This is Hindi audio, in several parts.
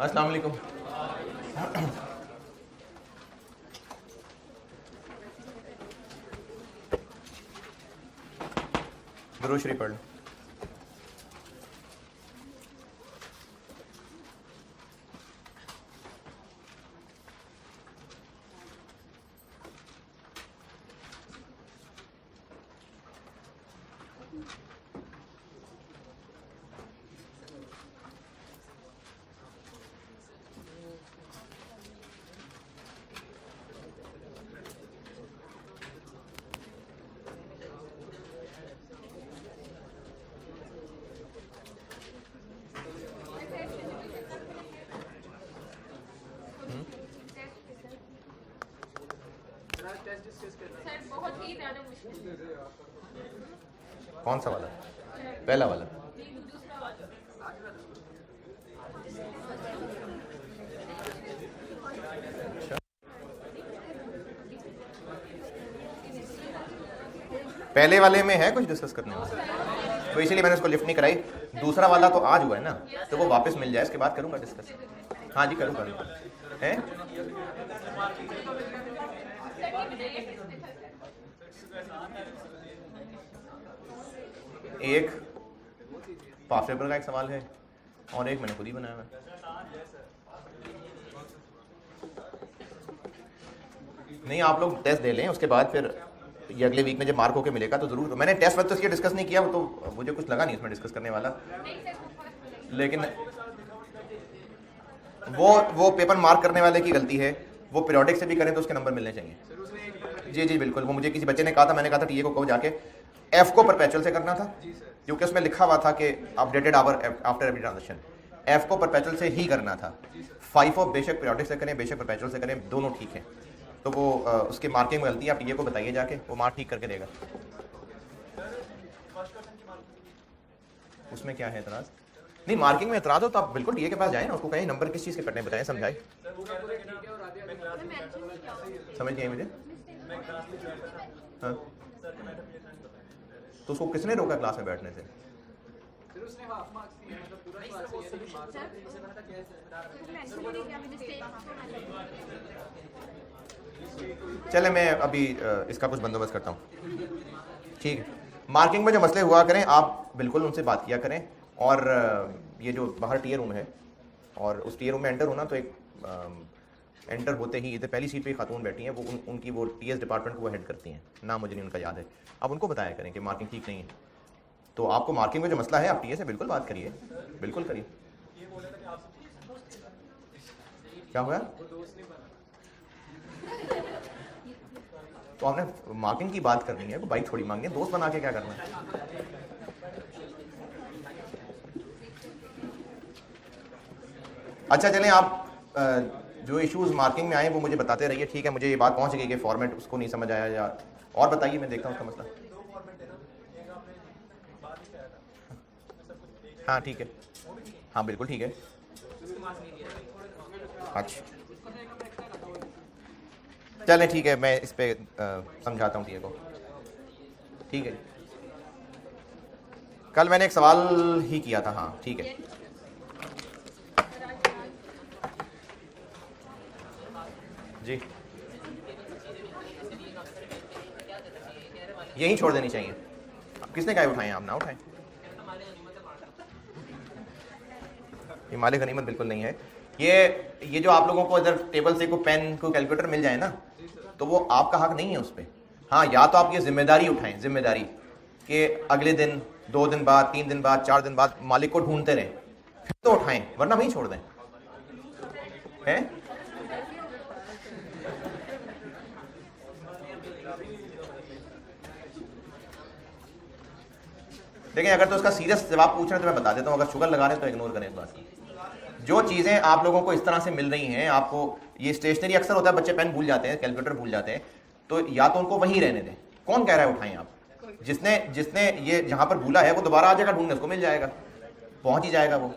अस्सलाम वालेकुम। दुरूद शरीफ पढ़ लो। कौन सा वाला? पहला वाला। पहले वाले में है कुछ डिस्कस करने वाला, तो इसीलिए मैंने उसको लिफ्ट नहीं कराई। दूसरा वाला तो आज हुआ है ना, तो वो वापस मिल जाए, इसके बाद करूंगा डिस्कस। हाँ जी करूंगा हैं। एक पास पेपर का एक सवाल है और एक मैंने खुद ही बनाया है। नहीं, आप लोग टेस्ट दे लें, उसके बाद फिर ये अगले वीक में जब मार्क होके मिलेगा तो जरूर। मैंने टेस्ट वक्त तो इसके डिस्कस नहीं किया, वो तो मुझे कुछ लगा नहीं उसमें डिस्कस करने वाला, लेकिन वो पेपर मार्क करने वाले की गलती है। वो पीरियोडिक से भी करें तो उसके नंबर मिलने चाहिए। जी जी बिल्कुल, वो मुझे किसी बच्चे ने कहा था, मैंने कहा था टीए को कहो जाके एफ को परपेचुअल से करना था, क्योंकि उसमें लिखा हुआ था कि updated hour after every transaction. F को परपेचुअल से ही करना था। 5 ऑफ बेशक पीरियोडिक से करें बेशक परपेचुअल से करें, दोनों ठीक है। तो वो उसकी मार्किंग में गलती है, आप टीए को बताइए जाके, वो मार्क ठीक करके देगा। उसमें क्या है एतराज? नहीं, मार्किंग में एतराज हो तो आप बिल्कुल टीए के पास जाए ना, उसको कहें नंबर किस चीज़ के कटने बताएं, समझाए। समझ गए मुझे? हाँ, तो उसको किसने रोका क्लास में बैठने से? चले मैं अभी इसका कुछ बंदोबस्त करता हूँ, ठीक है। मार्किंग में जो मसले हुआ करें आप बिल्कुल उनसे बात किया करें, और ये जो बाहर टीयर रूम है और उस टीयर रूम में एंटर होना, तो एक एंटर होते ही इधर पहली सीट पे खातून बैठी हैं, वो उनकी वो टीएस डिपार्टमेंट को वो हेड करती हैं, नाम मुझे नहीं उनका याद है। आप उनको बताया करें कि मार्किंग ठीक नहीं है, तो आपको मार्किंग में जो मसला है आप टीए से बिल्कुल बात करिए, बिल्कुल करिए। क्या हुआ? तो आपने मार्किंग की बात करनी है, वो बाइक थोड़ी मांगे, दोस्त बना के क्या करना है। अच्छा चलें, आप जो इश्यूज मार्किंग में आए वो मुझे बताते रहिए, ठीक है। मुझे ये बात पहुंच गई कि फॉर्मेट उसको नहीं समझ आया, या और बताइए, मैं देखता हूँ उसका मसला। हाँ ठीक है, हाँ बिल्कुल ठीक है। अच्छा चलें ठीक है, मैं इस पे समझाता हूँ टीए को, ठीक है। कल मैंने एक सवाल ही किया था, हाँ ठीक है जी। यही छोड़ देनी चाहिए। किसने कहा उठाएं? आप ना उठाएं, ये मालिक गनीमत बिल्कुल नहीं है। ये जो आप लोगों को इधर टेबल से कोई पेन कोई कैलकुलेटर मिल जाए ना, तो वो आपका हक नहीं है उस पर। हाँ, या तो आप ये जिम्मेदारी उठाएं, जिम्मेदारी कि अगले दिन 2 दिन बाद 3 दिन बाद 4 दिन बाद मालिक को ढूंढते रहें, फिर तो उठाएं, वरना वहीं छोड़ दें। हैं? देखिए, अगर तो उसका सीरियस जवाब पूछ रहे हैं तो मैं बता देता हूँ, अगर शुगर लगा रहे हैं तो इग्नोर करें इस बात को। जो चीज़ें आप लोगों को इस तरह से मिल रही हैं, आपको ये स्टेशनरी अक्सर होता है, बच्चे पेन भूल जाते हैं, कैलकुलेटर भूल जाते हैं, तो या तो उनको वहीं रहने दें। कौन कह रहा है उठाएं आप? जिसने ये जहाँ पर भूला है वो दोबारा आ जाएगा ढूंढने, उसको मिल जाएगा, पहुँच ही जाएगा वो।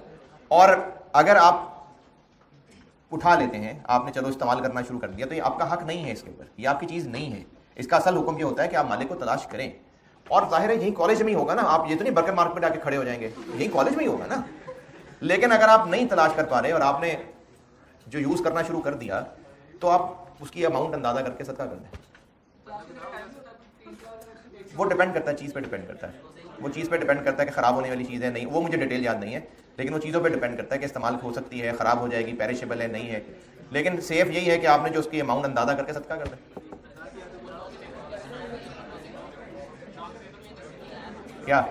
और अगर आप उठा लेते हैं, आपने चलो इस्तेमाल करना शुरू कर दिया, तो ये आपका हक नहीं है इसके ऊपर, ये आपकी चीज़ नहीं है। इसका असल हुक्म ये होता है कि आप मालिक को तलाश करें, और जाहिर है यही कॉलेज में ही होगा ना। आप ये तो नहीं बर्कर मार्क पे जाके खड़े हो जाएंगे, यही कॉलेज में ही होगा ना। लेकिन अगर आप नहीं तलाश कर पा रहे और आपने जो यूज करना शुरू कर दिया तो आप उसकी अमाउंट अंदाजा करके सदका कर दें। वो डिपेंड करता है, चीज़ पे डिपेंड करता है, वो चीज़ पे डिपेंड करता है कि ख़राब होने वाली चीज़ है नहीं, वो मुझे डिटेल याद नहीं है, लेकिन वो चीज़ों पे डिपेंड करता है कि इस्तेमाल हो सकती है, ख़राब हो जाएगी, पेरिशेबल है नहीं है। लेकिन सेफ यही है कि आपने जो उसकी अमाउंट अंदाजा करके सदका कर दें। क्या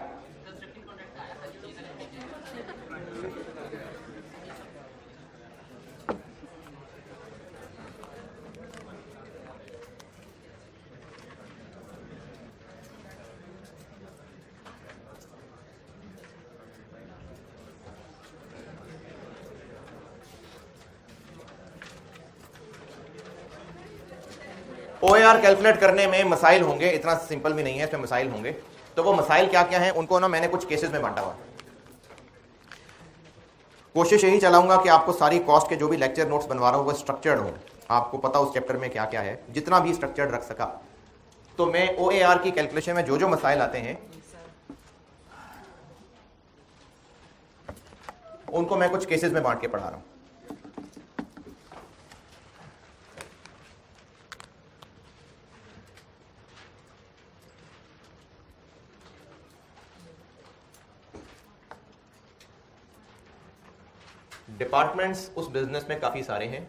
OAR कैलकुलेट करने में मसाइल होंगे, इतना सिंपल भी नहीं है, इसमें मसाइल होंगे। तो वो मसाइल क्या क्या हैं उनको ना मैंने कुछ केसेस में बांटा हुआ। कोशिश यही चलाऊंगा कि आपको सारी कॉस्ट के जो भी लेक्चर नोट्स बनवा रहा हूँ वो स्ट्रक्चर्ड हो, आपको पता उस चैप्टर में क्या क्या है, जितना भी स्ट्रक्चर्ड रख सका। तो मैं OAR की कैलकुलेशन में जो जो मसाइल आते हैं उनको मैं कुछ केसेस में बांट के पढ़ा रहा हूँ। डिपार्टमेंट्स उस बिजनेस में काफी सारे हैं,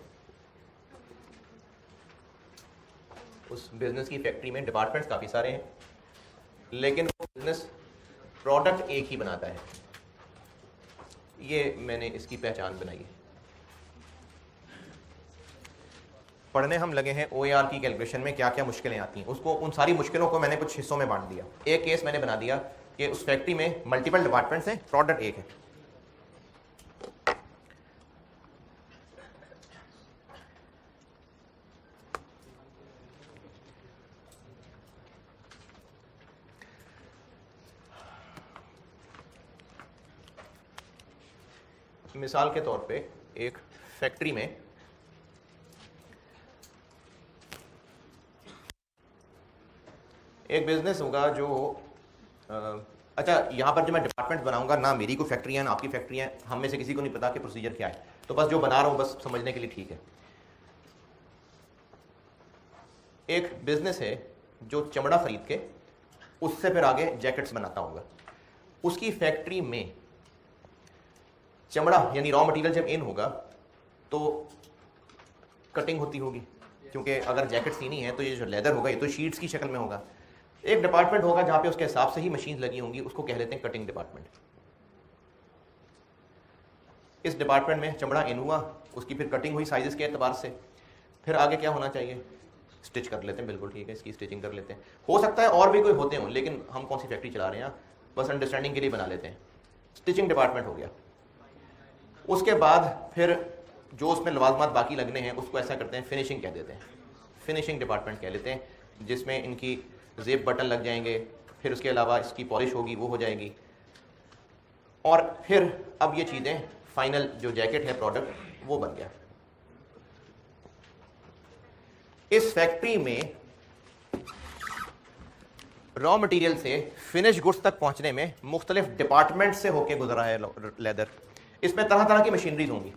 उस बिजनेस की फैक्ट्री में डिपार्टमेंट्स काफी सारे हैं, लेकिन वो बिजनेस प्रोडक्ट एक ही बनाता है। ये मैंने इसकी पहचान बनाई है। पढ़ने हम लगे हैं OAR की कैलकुलेशन में क्या क्या मुश्किलें आती हैं, उसको उन सारी मुश्किलों को मैंने कुछ हिस्सों में बांट दिया। एक केस मैंने बना दिया कि उस फैक्ट्री में मल्टीपल डिपार्टमेंट्स हैं, प्रोडक्ट एक है। मिसाल के तौर पे एक फैक्ट्री में एक बिजनेस होगा जो अच्छा, यहां पर जो मैं डिपार्टमेंट बनाऊंगा ना मेरी कोई फैक्ट्री है ना आपकी फैक्ट्री है, हम में से किसी को नहीं पता कि प्रोसीजर क्या है, तो बस जो बना रहा हूं बस समझने के लिए ठीक है। एक बिजनेस है जो चमड़ा खरीद के उससे फिर आगे जैकेट्स बनाता होगा, उसकी फैक्ट्री में चमड़ा यानी रॉ मटेरियल जब इन होगा तो कटिंग होती होगी, क्योंकि अगर जैकेट सीनी है तो ये जो लेदर होगा ये तो शीट्स की शक्ल में होगा। एक डिपार्टमेंट होगा जहां पे उसके हिसाब से ही मशीन लगी होंगी, उसको कह लेते हैं कटिंग डिपार्टमेंट। इस डिपार्टमेंट में चमड़ा इन हुआ, उसकी फिर कटिंग हुई साइजेस के एतबार से, फिर आगे क्या होना चाहिए, स्टिच कर लेते हैं, बिल्कुल ठीक है, इसकी स्टिचिंग कर लेते हैं। हो सकता है और भी कोई होते हों, लेकिन हम कौन सी फैक्ट्री चला रहे हैं बस अंडरस्टैंडिंग के लिए बना लेते हैं। स्टिचिंग डिपार्टमेंट हो गया। उसके बाद फिर जो उसमें लवाजमात बाकी लगने हैं उसको ऐसा करते हैं फिनिशिंग कह देते हैं, फिनिशिंग डिपार्टमेंट कह लेते हैं, जिसमें इनकी जेब बटन लग जाएंगे, फिर उसके अलावा इसकी पॉलिश होगी वो हो जाएगी, और फिर अब ये चीज़ें फाइनल जो जैकेट है प्रोडक्ट वो बन गया। इस फैक्ट्री में रॉ मटेरियल से फिनिश गुड्स तक पहुंचने में मुख्तलिफ डिपार्टमेंट से होके गुजरा है लेदर। इसमें तरह तरह की मशीनरीज होंगी,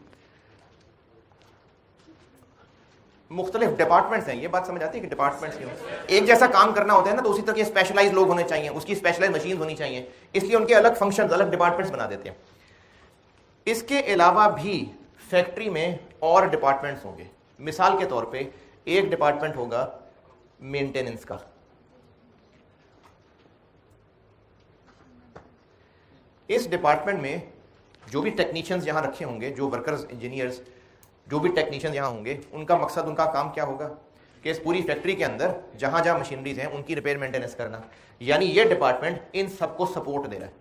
मुख्तलिफ डिपार्टमेंट्स हैं। ये बात समझ आती है कि डिपार्टमेंट्स क्यों, एक जैसा काम करना होता है ना, तो उसी तरह के स्पेशलाइज लोग होने चाहिए, उसकी स्पेशलाइज मशीन होनी चाहिए, इसलिए उनके अलग फंक्शन अलग डिपार्टमेंट्स बना देते हैं। इसके अलावा भी फैक्ट्री में और डिपार्टमेंट्स होंगे। मिसाल के तौर पे एक डिपार्टमेंट होगा मेंटेनेंस का, इस डिपार्टमेंट में जो भी टेक्नीशियंस यहां रखे होंगे, जो वर्कर्स इंजीनियर्स जो भी टेक्नीशियन यहाँ होंगे, उनका मकसद उनका काम क्या होगा कि इस पूरी फैक्ट्री के अंदर जहां जहां मशीनरीज हैं उनकी रिपेयर मेंटेनेंस करना। यानी ये डिपार्टमेंट इन सबको सपोर्ट दे रहा है।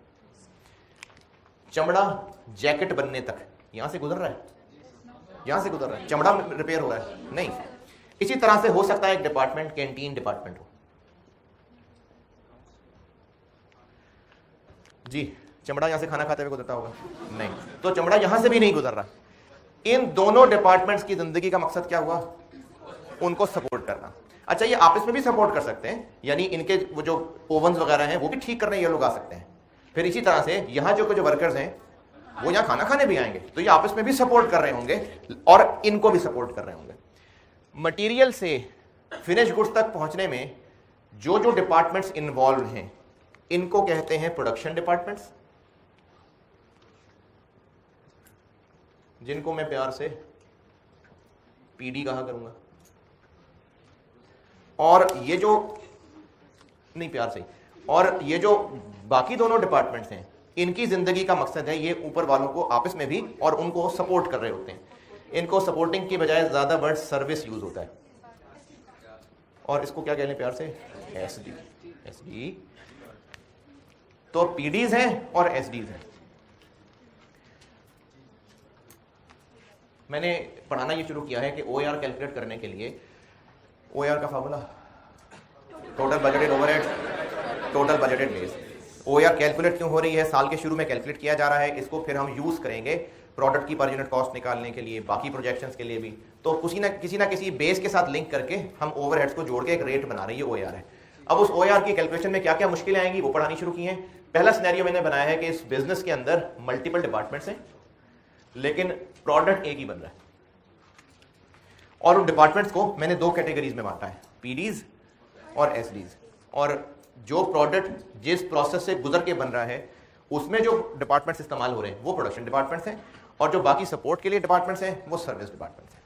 चमड़ा जैकेट बनने तक यहां से गुजर रहा है, यहां से गुजर रहा है, चमड़ा रिपेयर हो रहा है नहीं। इसी तरह से हो सकता है एक डिपार्टमेंट कैंटीन डिपार्टमेंट हो। जी, चमड़ा यहां से खाना खाते हुए गुजरता होगा नहीं, तो चमड़ा यहां से भी नहीं गुजर रहा। इन दोनों डिपार्टमेंट्स की जिंदगी का मकसद क्या हुआ, उनको सपोर्ट करना। अच्छा, ये आपस में भी सपोर्ट कर सकते हैं, यानी इनके वो जो ओवन्स वगैरह हैं वो भी ठीक करने ये लोग आ सकते हैं। फिर इसी तरह से यहाँ जो वर्कर्स हैं वो यहाँ खाना खाने भी आएंगे, तो ये आपस में भी सपोर्ट कर रहे होंगे और इनको भी सपोर्ट कर रहे होंगे। मटेरियल से फिनिश गुड्स तक पहुंचने में जो जो डिपार्टमेंट्स इन्वॉल्व हैं इनको कहते हैं प्रोडक्शन डिपार्टमेंट्स, जिनको मैं प्यार से पीडी कहा करूंगा। और ये जो नहीं प्यार से, और ये जो बाकी दोनों डिपार्टमेंट्स हैं इनकी जिंदगी का मकसद है ये ऊपर वालों को आपस में भी और उनको सपोर्ट कर रहे होते हैं। इनको सपोर्टिंग की बजाय ज्यादा वर्ड सर्विस यूज होता है, और इसको क्या कह लें प्यार से, एसडी। एसडी तो पीडीज हैं और एसडीज हैं। मैंने पढ़ाना ये शुरू किया है कि ओआर कैलकुलेट करने के लिए ओआर का formula total budgeted overhead, total budgeted base. OR calculate क्यों हो रही है, साल के शुरू में कैलकुलेट किया जा रहा है, इसको फिर हम यूज करेंगे प्रोडक्ट की पर यूनिट कॉस्ट निकालने के लिए, बाकी प्रोजेक्शंस के लिए भी। तो किसी ना किसी बेस के साथ लिंक करके हम ओवरहेड्स को जोड़ के एक रेट बना रही है ओआर है। अब उस ओआर की कैलकुलेशन में क्या क्या मुश्किलें आएंगी वो पढ़ानी शुरू की हैं। पहला सिनेरियो मैंने बनाया है कि इस बिजनेस के अंदर मल्टीपल डिपार्टमेंट्स हैं लेकिन प्रोडक्ट एक ही बन रहा है, और उन डिपार्टमेंट्स को मैंने दो कैटेगरीज में बांटा है, पीडीज और एसडीज। और जो प्रोडक्ट जिस प्रोसेस से गुजर के बन रहा है उसमें जो डिपार्टमेंट्स इस्तेमाल हो रहे हैं वो प्रोडक्शन डिपार्टमेंट्स हैं, और जो बाकी सपोर्ट के लिए डिपार्टमेंट्स हैं वो सर्विस डिपार्टमेंट्स हैं।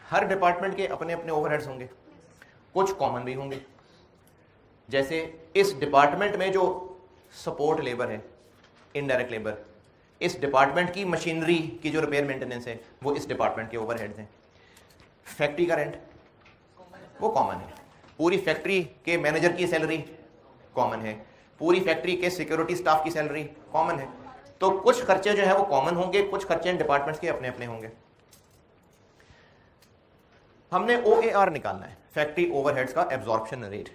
हर डिपार्टमेंट के अपने अपने ओवरहेड्स होंगे, कुछ कॉमन भी होंगे। जैसे इस डिपार्टमेंट में जो सपोर्ट लेबर है, इनडायरेक्ट लेबर, इस डिपार्टमेंट की मशीनरी की जो रिपेयर मेंटेनेंस है वो इस डिपार्टमेंट के ओवरहेड्स हैं। फैक्ट्री का रेंट वो कॉमन है, पूरी फैक्ट्री के मैनेजर की सैलरी कॉमन है, पूरी फैक्ट्री के सिक्योरिटी स्टाफ की सैलरी कॉमन है। तो कुछ खर्चे जो है वो कॉमन होंगे, कुछ खर्चे इन डिपार्टमेंट्स के अपने अपने होंगे। हमने OAR निकालना है, फैक्ट्री ओवरहेड्स का एब्जॉर्प्शन रेट।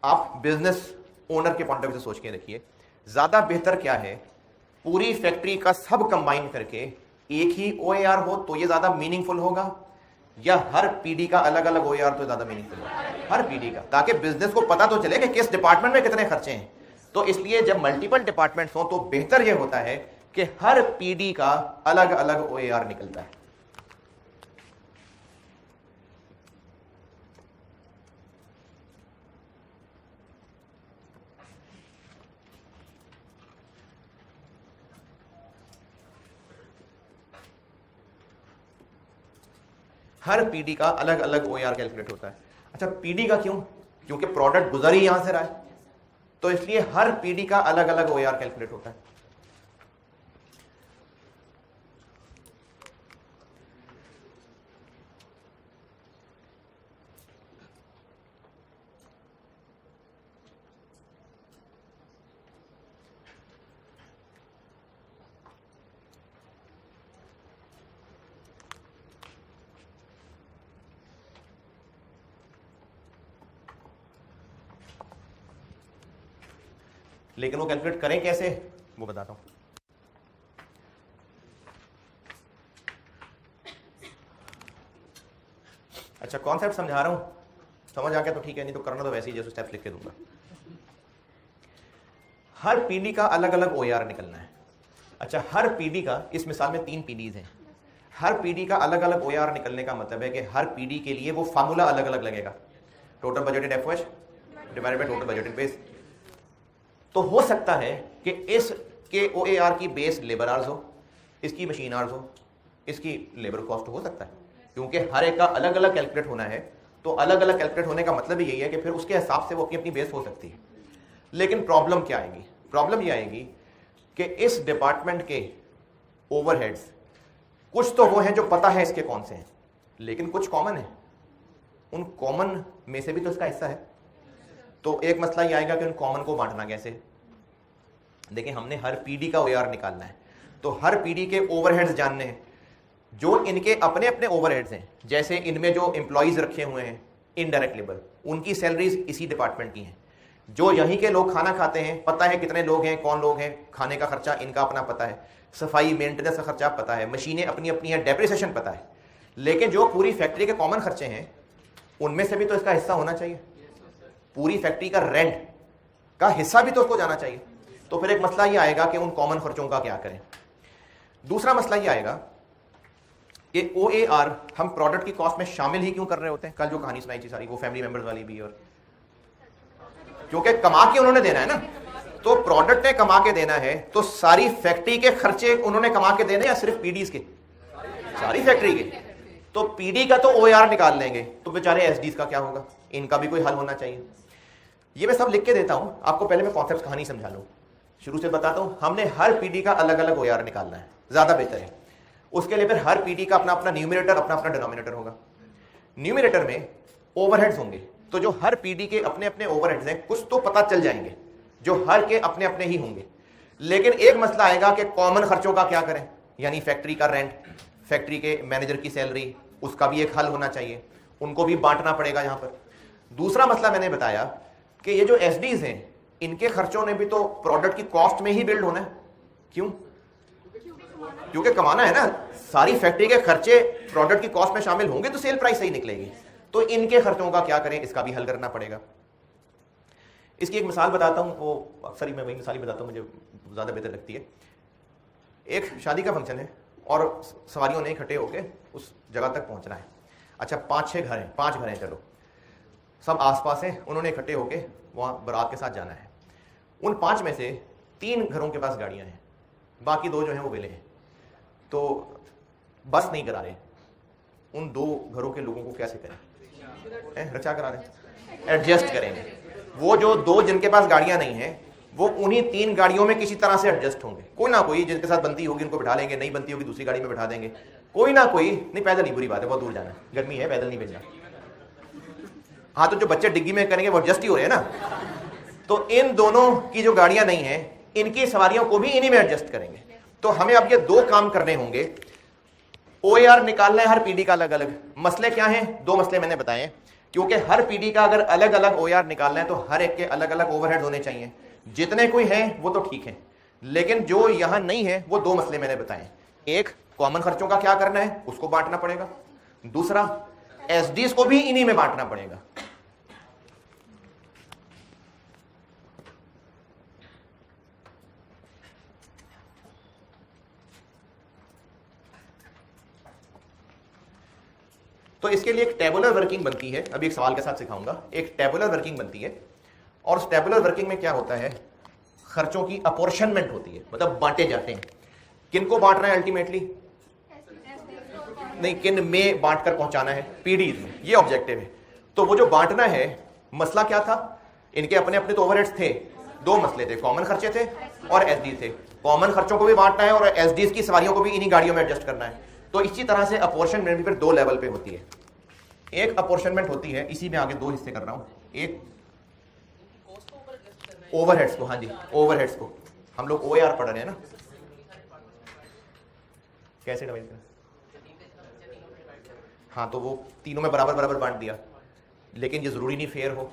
आप बिजनेस ओनर के पॉइंट ऑफ व्यू से सोच के देखिए, ज्यादा बेहतर क्या है, पूरी फैक्ट्री का सब कंबाइन करके एक ही OAR हो तो ये ज्यादा मीनिंगफुल होगा, या हर पीडी का अलग अलग OAR तो ज्यादा मीनिंगफुल होगा? हर पीडी का, ताकि बिजनेस को पता तो चले कि किस डिपार्टमेंट में कितने खर्चे हैं। तो इसलिए जब मल्टीपल डिपार्टमेंट्स हो तो बेहतर यह होता है कि हर पीडी का अलग अलग OAR निकलता है। हर पीडी का अलग अलग OAR कैलकुलेट होता है। अच्छा, पीडी का क्यों? क्योंकि प्रोडक्ट गुजर ही यहां से रहा है, तो इसलिए हर पीडी का अलग अलग OAR कैलकुलेट होता है। लेकिन वो कैलकुलेट करें कैसे वो बताता हूं। अच्छा, कॉन्सेप्ट समझा रहा हूं, समझ आ गया तो ठीक है, नहीं तो करना तो वैसे ही जैसे स्टेप्स लिख के दूंगा। हर पीडी का अलग अलग OAR निकलना है। अच्छा, हर पीडी का, इस मिसाल में 3 पीडीज हैं, हर पीडी का अलग अलग OAR निकलने का मतलब है कि हर पीडी के लिए वो फार्मूला अलग अलग लगेगा, total budgeted FOH divided by total budgeted base. तो हो सकता है कि इसके OAR की बेस लेबर आवर्स हो, इसकी मशीन आवर्स हो, इसकी लेबर कॉस्ट हो सकता है, क्योंकि हर एक का अलग अलग कैलकुलेट होना है। तो अलग अलग कैलकुलेट होने का मतलब यही है कि फिर उसके हिसाब से वो अपनी अपनी बेस हो सकती है। लेकिन प्रॉब्लम क्या आएगी? प्रॉब्लम ये आएगी कि इस डिपार्टमेंट के ओवरहेड्स कुछ तो वो हैं जो पता है इसके कौन से हैं, लेकिन कुछ कॉमन है, उन कॉमन में से भी तो इसका हिस्सा है। तो एक मसला ये आएगा कि उन कॉमन को बांटना कैसे। देखिए हमने हर पीडी का ओआर निकालना है, तो हर पीडी के ओवरहेड्स जानने हैं, जो इनके अपने अपने ओवरहेड्स हैं। जैसे इनमें जो एम्प्लॉयज रखे हुए हैं इनडायरेक्ट लेबर, उनकी सैलरीज इसी डिपार्टमेंट की हैं। जो यहीं के लोग खाना खाते हैं, पता है कितने लोग हैं, कौन लोग हैं, खाने का खर्चा इनका अपना पता है, सफाई मेंटेनेंस का खर्चा पता है, मशीनें अपनी अपनी हैं, डेप्रिसिएशन पता है। लेकिन जो पूरी फैक्ट्री के कॉमन खर्चे हैं उनमें से भी तो इसका हिस्सा होना चाहिए। पूरी फैक्ट्री का रेंट का हिस्सा भी तो उसको जाना चाहिए। तो फिर एक मसला ये आएगा कि उन कॉमन खर्चों का क्या करें। दूसरा मसला ये आएगा कि OAR हम प्रोडक्ट की कॉस्ट में शामिल ही क्यों कर रहे होते हैं। कल जो कहानी सुनाई थी सारी वो फैमिली मेंबर्स वाली भी, और क्योंकि कमा के उन्होंने देना है ना, तो प्रोडक्ट ने कमा के देना है, तो सारी फैक्ट्री के खर्चे उन्होंने कमा के देने या सिर्फ पीडीज के, सारी फैक्ट्री के। तो पीडी का तो OAR निकाल लेंगे, तो बेचारे एसडीज का क्या होगा, इनका भी कोई हल होना चाहिए। ये मैं सब लिख के देता हूं आपको, पहले मैं कॉन्सेप्ट कहानी समझा लूं, शुरू से बताता हूं। हमने हर पीडी का अलग अलग OAR निकालना है, ज्यादा बेहतर है। उसके लिए फिर हर पीडी का अपना अपना न्यूमरेटर, अपना अपना डिनोमिनेटर होगा। न्यूमरेटर में ओवरहेड्स होंगे, तो जो हर पीडी के अपने अपने ओवरहेड्स हैं कुछ तो पता चल जाएंगे, जो हर के अपने अपने ही होंगे। लेकिन एक मसला आएगा कि कॉमन खर्चों का क्या करें, यानी फैक्ट्री का रेंट, फैक्ट्री के मैनेजर की सैलरी, उसका भी एक हल होना चाहिए, उनको भी बांटना पड़ेगा यहां पर। दूसरा मसला मैंने बताया कि ये जो एसडीज हैं इनके खर्चों ने भी तो प्रोडक्ट की कॉस्ट में ही बिल्ड होना है। क्यों? क्योंकि कमाना है ना, सारी फैक्ट्री के खर्चे प्रोडक्ट की कॉस्ट में शामिल होंगे तो सेल प्राइस सही निकलेगी। तो इनके खर्चों का क्या करें, इसका भी हल करना पड़ेगा। इसकी एक मिसाल बताता हूं, वो अक्सर ही मैं वही मिसाल ही बताता हूं, मुझे ज्यादा बेहतर लगती है। एक शादी का फंक्शन है और सवारियों ने इकट्ठे होकर उस जगह तक पहुंचना है। अच्छा 5-6 घर हैं, 5 घर हैं, चलो सब आसपास हैं, उन्होंने इकट्ठे होकर वहां बारात के साथ जाना है। उन 5 में से 3 घरों के पास गाड़ियां हैं, बाकी 2 जो हैं वो वेले हैं। तो बस नहीं करा रहे, उन 2 घरों के लोगों को कैसे करें, रक्षा करा रहे, एडजस्ट करेंगे। वो जो 2 जिनके पास गाड़ियां नहीं हैं वो उन्हीं 3 गाड़ियों में किसी तरह से एडजस्ट होंगे। कोई ना कोई जिनके साथ बनती होगी उनको बिठा लेंगे, नहीं बनती होगी दूसरी गाड़ी में बिठा देंगे, कोई ना कोई। नहीं पैदल नहीं, बुरी बात है, बहुत दूर जाना है, गर्मी है, पैदल नहीं भेजना। हाँ तो जो बच्चे डिग्गी में करेंगे वो एडजस्ट ही हो रहे हैं ना। तो इन दोनों की जो गाड़ियां नहीं है इनकी सवारियों को भी इन्हीं में एडजस्ट करेंगे। तो हमें अब ये 2 काम करने होंगे। OAR निकालना है हर पीडी का अलग अलग। मसले क्या हैं? 2 मसले मैंने बताए हैं, क्योंकि हर पीडी का अगर अलग अलग OAR निकालना है तो हर एक के अलग अलग ओवरहेड होने चाहिए। जितने कोई हैं वो तो ठीक है, लेकिन जो यहां नहीं है वो 2 मसले मैंने बताए। एक, कॉमन खर्चों का क्या करना है, उसको बांटना पड़ेगा। दूसरा, एसडीज को भी इन्हीं में बांटना पड़ेगा। तो इसके लिए एक टेबुलर वर्किंग बनती है, अभी एक सवाल के साथ सिखाऊंगा। एक टेबुलर वर्किंग बनती है, और उस टेबुलर वर्किंग में क्या होता है, खर्चों की अपॉर्शनमेंट होती है, मतलब बांटे जाते हैं। किनको बांट रहे हैं अल्टीमेटली, नहीं किन में बांट कर पहुंचाना है, पीडी में, ये ऑब्जेक्टिव है। तो वो जो बांटना है, मसला क्या था, इनके अपने अपने तो ओवरहेड्स थे। 2 मसले थे, कॉमन खर्चे थे और एसडी थे। कॉमन खर्चों को भी बांटना है और एसडीज की सवारियों को भी इन्हीं गाड़ियों में एडजस्ट करना है। तो इसी तरह से अपॉर्शनमेंट भी फिर 2 लेवल पे होती है। एक अपॉर्शनमेंट होती है, इसी में आगे 2 हिस्से कर रहा हूं। एक ओवरहेड्स को, हाँ जी ओवरहेड्स को, हम लोग OAR पढ़ रहे हैं ना, कैसे डिवाइड करें। हाँ तो वो तीनों में बराबर बराबर बांट दिया, लेकिन ये जरूरी नहीं फेयर हो।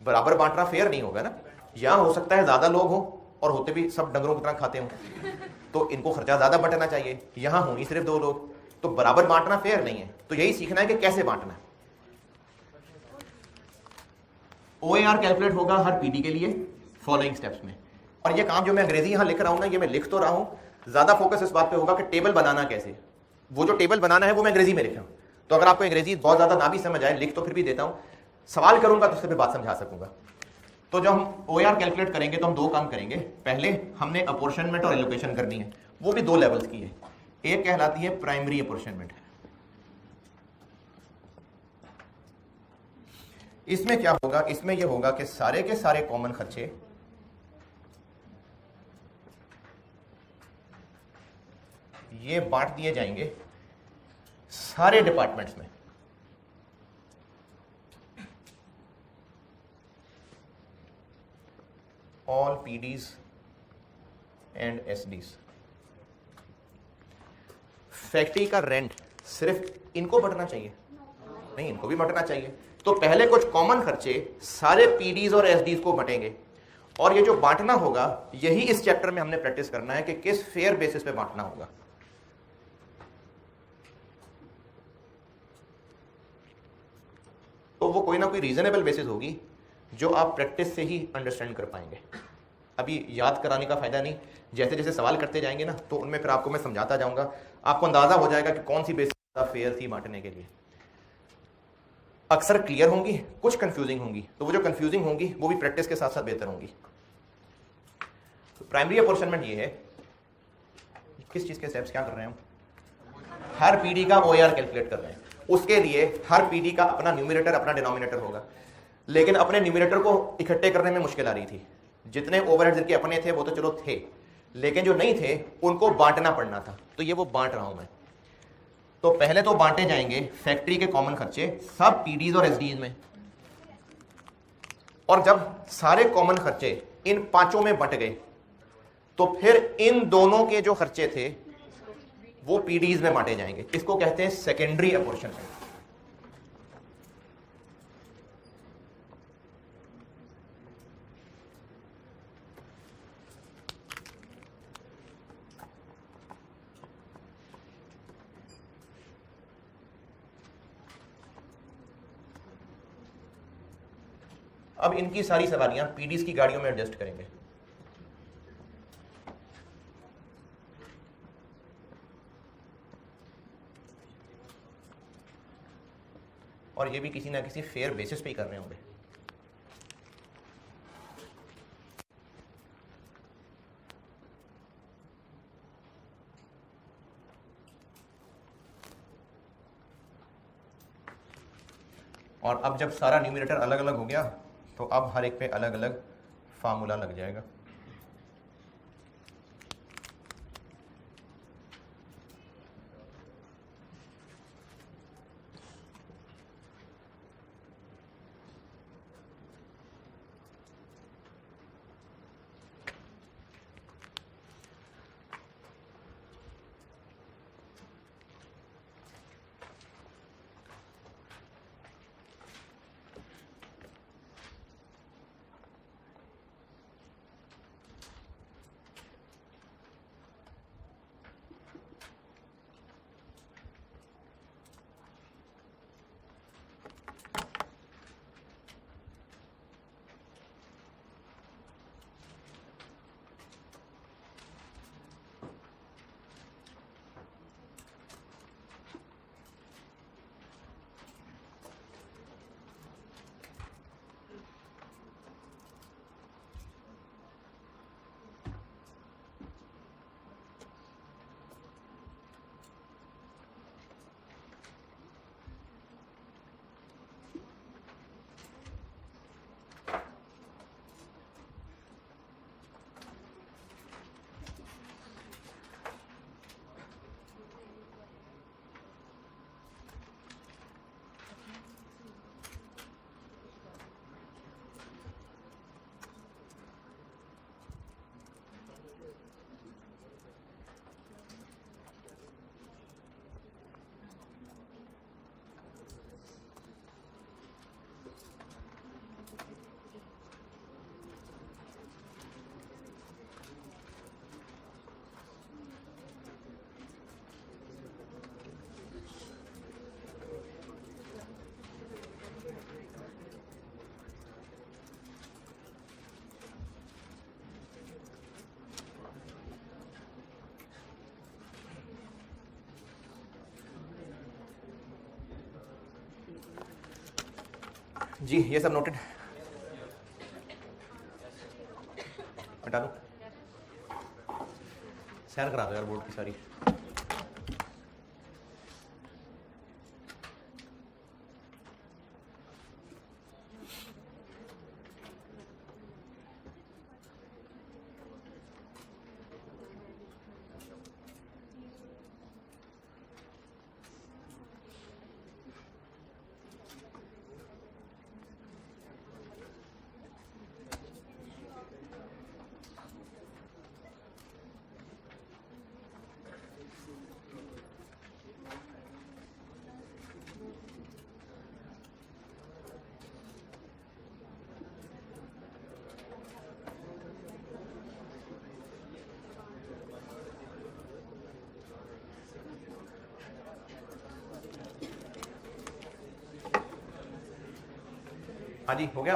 बराबर बांटना फेयर नहीं होगा ना। यहां हो सकता है ज्यादा लोग हो और होते भी सब डंगरों की तरह खाते हो, तो इनको खर्चा ज्यादा बंटना चाहिए। यहां होंगी सिर्फ 2 लोग, तो बराबर बांटना फेयर नहीं है। तो यही सीखना है कि कैसे बांटना है। OAR कैलकुलेट होगा हर पीडी के लिए फॉलोइंग स्टेप्स में। और ये काम जो मैं अंग्रेजी यहां लिख रहा हूं ना, ये मैं लिख तो रहा हूं, ज्यादा फोकस इस बात पे होगा कि टेबल बनाना कैसे। वो जो टेबल बनाना है वो मैं अंग्रेजी में लिख रहा हूं, तो अगर आपको अंग्रेजी बहुत ज्यादा ना भी समझ आए, लिख तो फिर भी देता हूं, सवाल करूंगा तो उससे फिर बात समझा सकूंगा। तो जब हम OAR कैलकुलेट करेंगे तो हम 2 काम करेंगे। पहले हमने अपॉर्शनमेंट और एलोकेशन करनी है, वो भी 2 लेवल्स की है। एक कहलाती है प्राइमरी अपॉर्शनमेंट। इसमें क्या होगा, इसमें यह होगा कि सारे के सारे कॉमन खर्चे ये बांट दिए जाएंगे सारे डिपार्टमेंट्स में। All PDs and SDs. Factory का रेंट सिर्फ इनको बंटना चाहिए? नहीं, इनको भी बंटना चाहिए। तो पहले कुछ कॉमन खर्चे सारे पीडीज और एसडीज को बंटेंगे, और ये जो बांटना होगा यही इस चैप्टर में हमने प्रैक्टिस करना है कि किस फेयर बेसिस पे बांटना होगा। तो वो कोई ना कोई रीजनेबल बेसिस होगी जो आप प्रैक्टिस से ही अंडरस्टैंड कर पाएंगे। अभी याद कराने का फायदा नहीं, जैसे जैसे सवाल करते जाएंगे ना तो उनमें फिर आपको मैं समझाता जाऊंगा, आपको अंदाजा हो जाएगा कि कौन सी बेसिस फेयर थी बांटने के लिए। अक्सर क्लियर होंगी, कुछ कंफ्यूजिंग होंगी, तो वो जो कंफ्यूजिंग होंगी वो भी प्रैक्टिस के साथ साथ बेहतर होंगी। तो प्राइमरी अपॉर्चनमेंट ये है, किस चीज के स्टेप्स क्या कर रहे हैं हम? हर पीडी का ओआर कैलकुलेट कर रहे हैं। उसके लिए हर पीडी का अपना न्यूमरेटर अपना डिनोमिनेटर होगा, लेकिन अपने न्यूमरेटर को इकट्ठे करने में मुश्किल आ रही थी। जितने ओवरहेड्स जिनके अपने थे वो तो चलो थे, लेकिन जो नहीं थे उनको बांटना पड़ना था, तो ये वो बांट रहा हूं मैं। तो पहले तो बांटे जाएंगे फैक्ट्री के कॉमन खर्चे सब पीडीज और एसडीज में, और जब सारे कॉमन खर्चे इन पांचों में बंट गए तो फिर इन दोनों के जो खर्चे थे वो पीडीज में बांटे जाएंगे। इसको कहते हैं सेकेंडरी अपॉर्चनमेंट। अब इनकी सारी सवारियां पीडीज की गाड़ियों में एडजस्ट करेंगे। और ये भी किसी ना किसी फेयर बेसिस पे ही कर रहे होंगे। और अब जब सारा न्यूमरेटर अलग अलग हो गया तो अब हर एक पे अलग अलग फार्मूला लग जाएगा। जी ये सब नोटेड, हटा दो, सैर करा दो यार बोर्ड की सारी। हाँ जी, हो गया।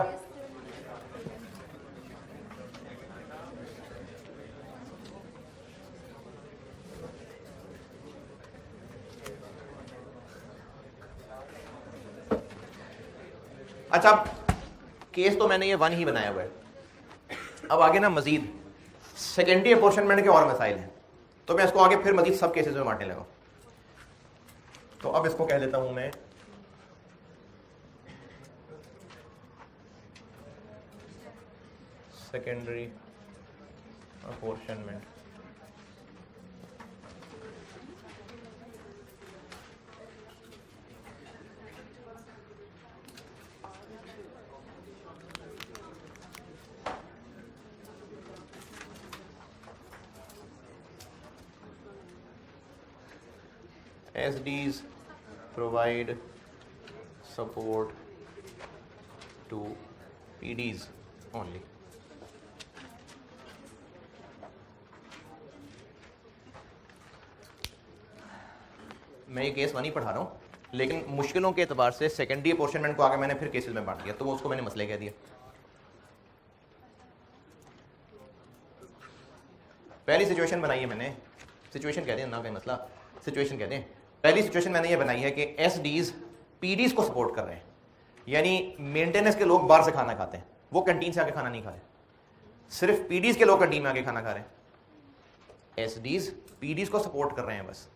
अच्छा, केस तो मैंने ये 1 ही बनाया हुआ है। अब आगे ना मजीद सेकेंडरी अपोर्शनमेंट के और मसाइल हैं, तो मैं इसको आगे फिर मजीद सब केसेस में बांटने लगा। तो अब इसको कह देता हूं मैं secondary apportionment. SDs provide support to PDs only. मैं ये केस 1 ही पढ़ा रहा हूँ, लेकिन मुश्किलों के एतबार से सेकेंडरी अपोर्शनमेंट को आगे मैंने फिर केसेस में बांट दिया, तो वो उसको मैंने मसले कह दिया। पहली सिचुएशन बनाई है मैंने, सिचुएशन कहते हैं ना, कोई मसला, सिचुएशन कहते हैं। पहली सिचुएशन मैंने ये बनाई है कि एसडीज पीडीज को सपोर्ट कर रहे हैं, यानी मेंटेनेंस के लोग बाहर से खाना खाते हैं, वो कैंटीन से आके खाना नहीं खा रहे, सिर्फ पीडीज के लोग कैंटीन में आके खाना खा रहे हैं। एसडीज पीडीज को सपोर्ट कर रहे हैं बस,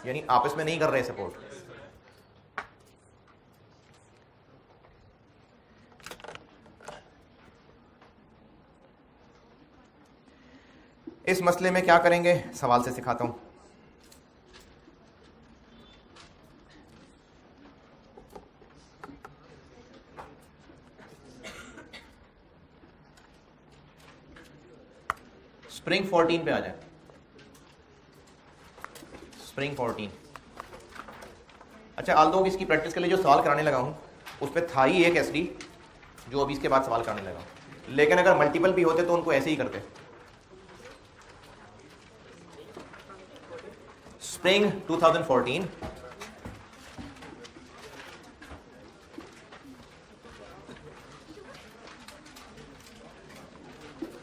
यानी आपस में नहीं कर रहे सपोर्ट। इस मसले में क्या करेंगे, सवाल से सिखाता हूं। स्प्रिंग 14 पे आ जाए। स्प्रिंग 14। अच्छा, आल दो इसकी प्रैक्टिस के लिए जो सवाल कराने लगा हूं उस पर था ही एक एसडी जो अभी इसके बाद सवाल कराने लगा हूं, लेकिन अगर मल्टीपल भी होते तो उनको ऐसे ही करते। स्प्रिंग 2014,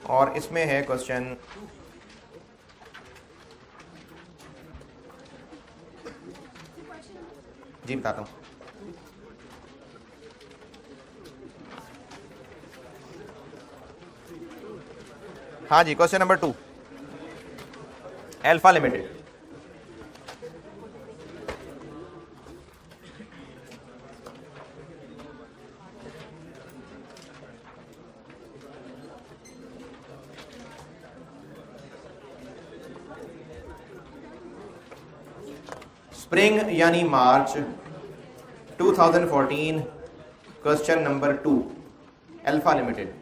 और इसमें है क्वेश्चन जी, बताता हूं। हाँ जी, question number 2, alpha limited. Spring यानी March 2014, question number 2, alpha limited.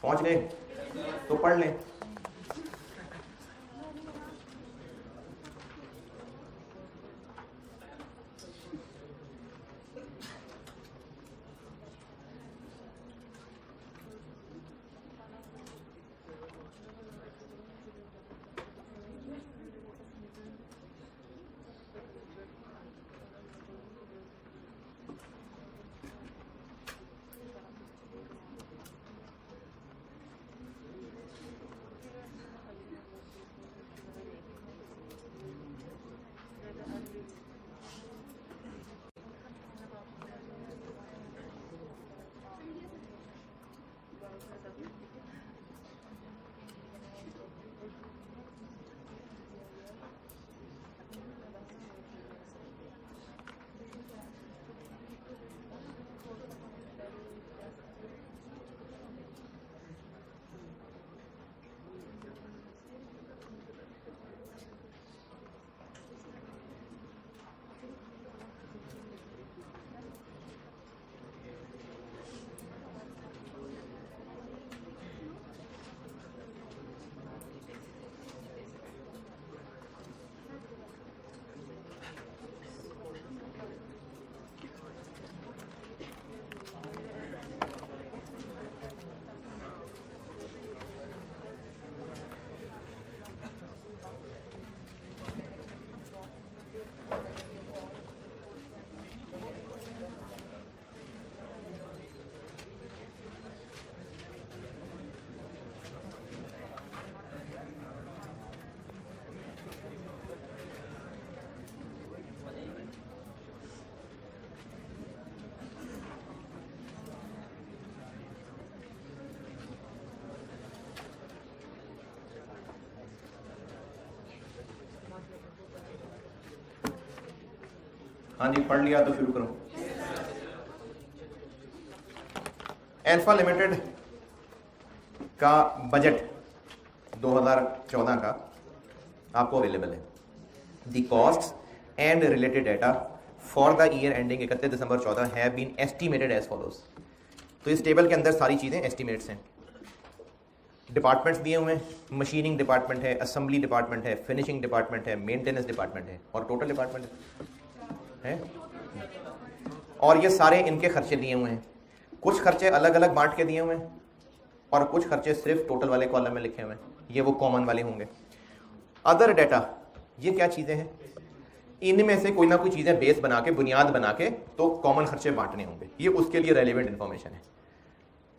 पहुंच गए तो पढ़ लें। हाँ जी, पढ़ लिया तो शुरू करो। अल्फा लिमिटेड का बजट 2014 का आपको अवेलेबल है। The cost and related data for the year ending 31 December 14 have been estimated as follows. तो इस टेबल के अंदर सारी चीज़ें एस्टिमेट्स हैं। डिपार्टमेंट्स दिए हुए हैं, मशीनिंग डिपार्टमेंट है, असेंबली डिपार्टमेंट है, फिनिशिंग डिपार्टमेंट है, मेंटेनेंस डिपार्टमेंट है और टोटल डिपार्टमेंट है। और ये सारे इनके खर्चे दिए हुए हैं। कुछ खर्चे अलग अलग बांट के दिए हुए हैं और कुछ खर्चे सिर्फ टोटल वाले कॉलम में लिखे हुए हैं, ये वो कॉमन वाले होंगे। अदर डाटा, ये क्या चीज़ें हैं? इनमें से कोई ना कोई चीज़ें बेस बना के, बुनियाद बना के तो कॉमन खर्चे बांटने होंगे। ये उसके लिए रेलिवेंट इन्फॉर्मेशन है।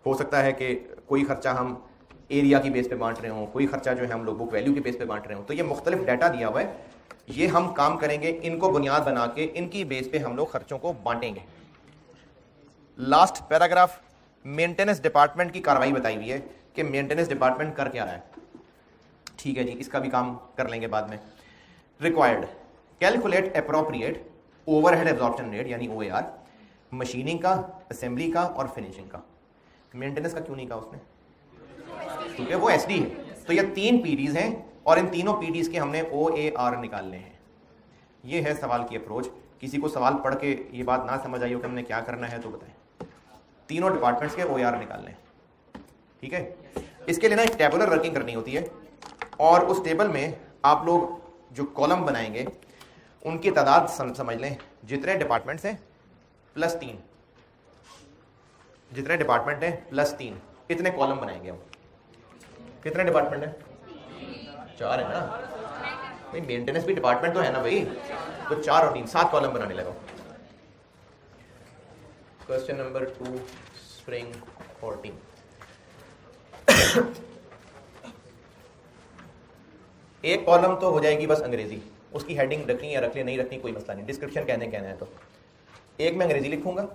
हो सकता है कि कोई खर्चा हम एरिया की बेस पे बांट रहे हों, कोई खर्चा जो है हम लोग बुक वैल्यू की बेस पे बांट रहे हों। तो ये मुख्तलिफ डाटा दिया हुआ है, ये हम काम करेंगे, इनको बुनियाद बना के इनकी बेस पे हम लोग खर्चों को बांटेंगे। लास्ट पैराग्राफ मेंटेनेंस डिपार्टमेंट की कार्रवाई बताई हुई है कि मेंटेनेंस डिपार्टमेंट कर क्या रहा है। ठीक है जी, इसका भी काम कर लेंगे बाद में। Required calculate appropriate overhead absorption rate यानी OAR, मशीनिंग का, असेंबली का और फिनिशिंग का। मेंटेनेंस का क्यों नहीं कहा उसने? क्योंकि वो SD है। तो ये 3 PDs हैं और इन तीनों PDs के हमने OAR निकालने हैं। ये है सवाल की अप्रोच। किसी को सवाल पढ़ के ये बात ना समझ आई हो कि हमने क्या करना है तो बताएं। तीनों डिपार्टमेंट्स के OAR निकालने हैं, ठीक है। इसके लिए ना एक टेबुलर वर्किंग करनी होती है और उस टेबल में आप लोग जो कॉलम बनाएंगे उनकी तादाद समझ लें। जितने डिपार्टमेंट्स हैं +3, जितने डिपार्टमेंट हैं +3, इतने कॉलम बनाएंगे हम। कितने डिपार्टमेंट हैं? 4 है ना भाई, मेंटेनेंस भी डिपार्टमेंट तो है ना भाई। तो 4 और 3 7 कॉलम बनाने लगा। Question number 2 spring 14। एक कॉलम तो हो जाएगी बस अंग्रेजी, उसकी हेडिंग रखनी या रख ले, नहीं रखनी कोई मसला नहीं, डिस्क्रिप्शन कहना है। तो एक में अंग्रेजी लिखूंगा,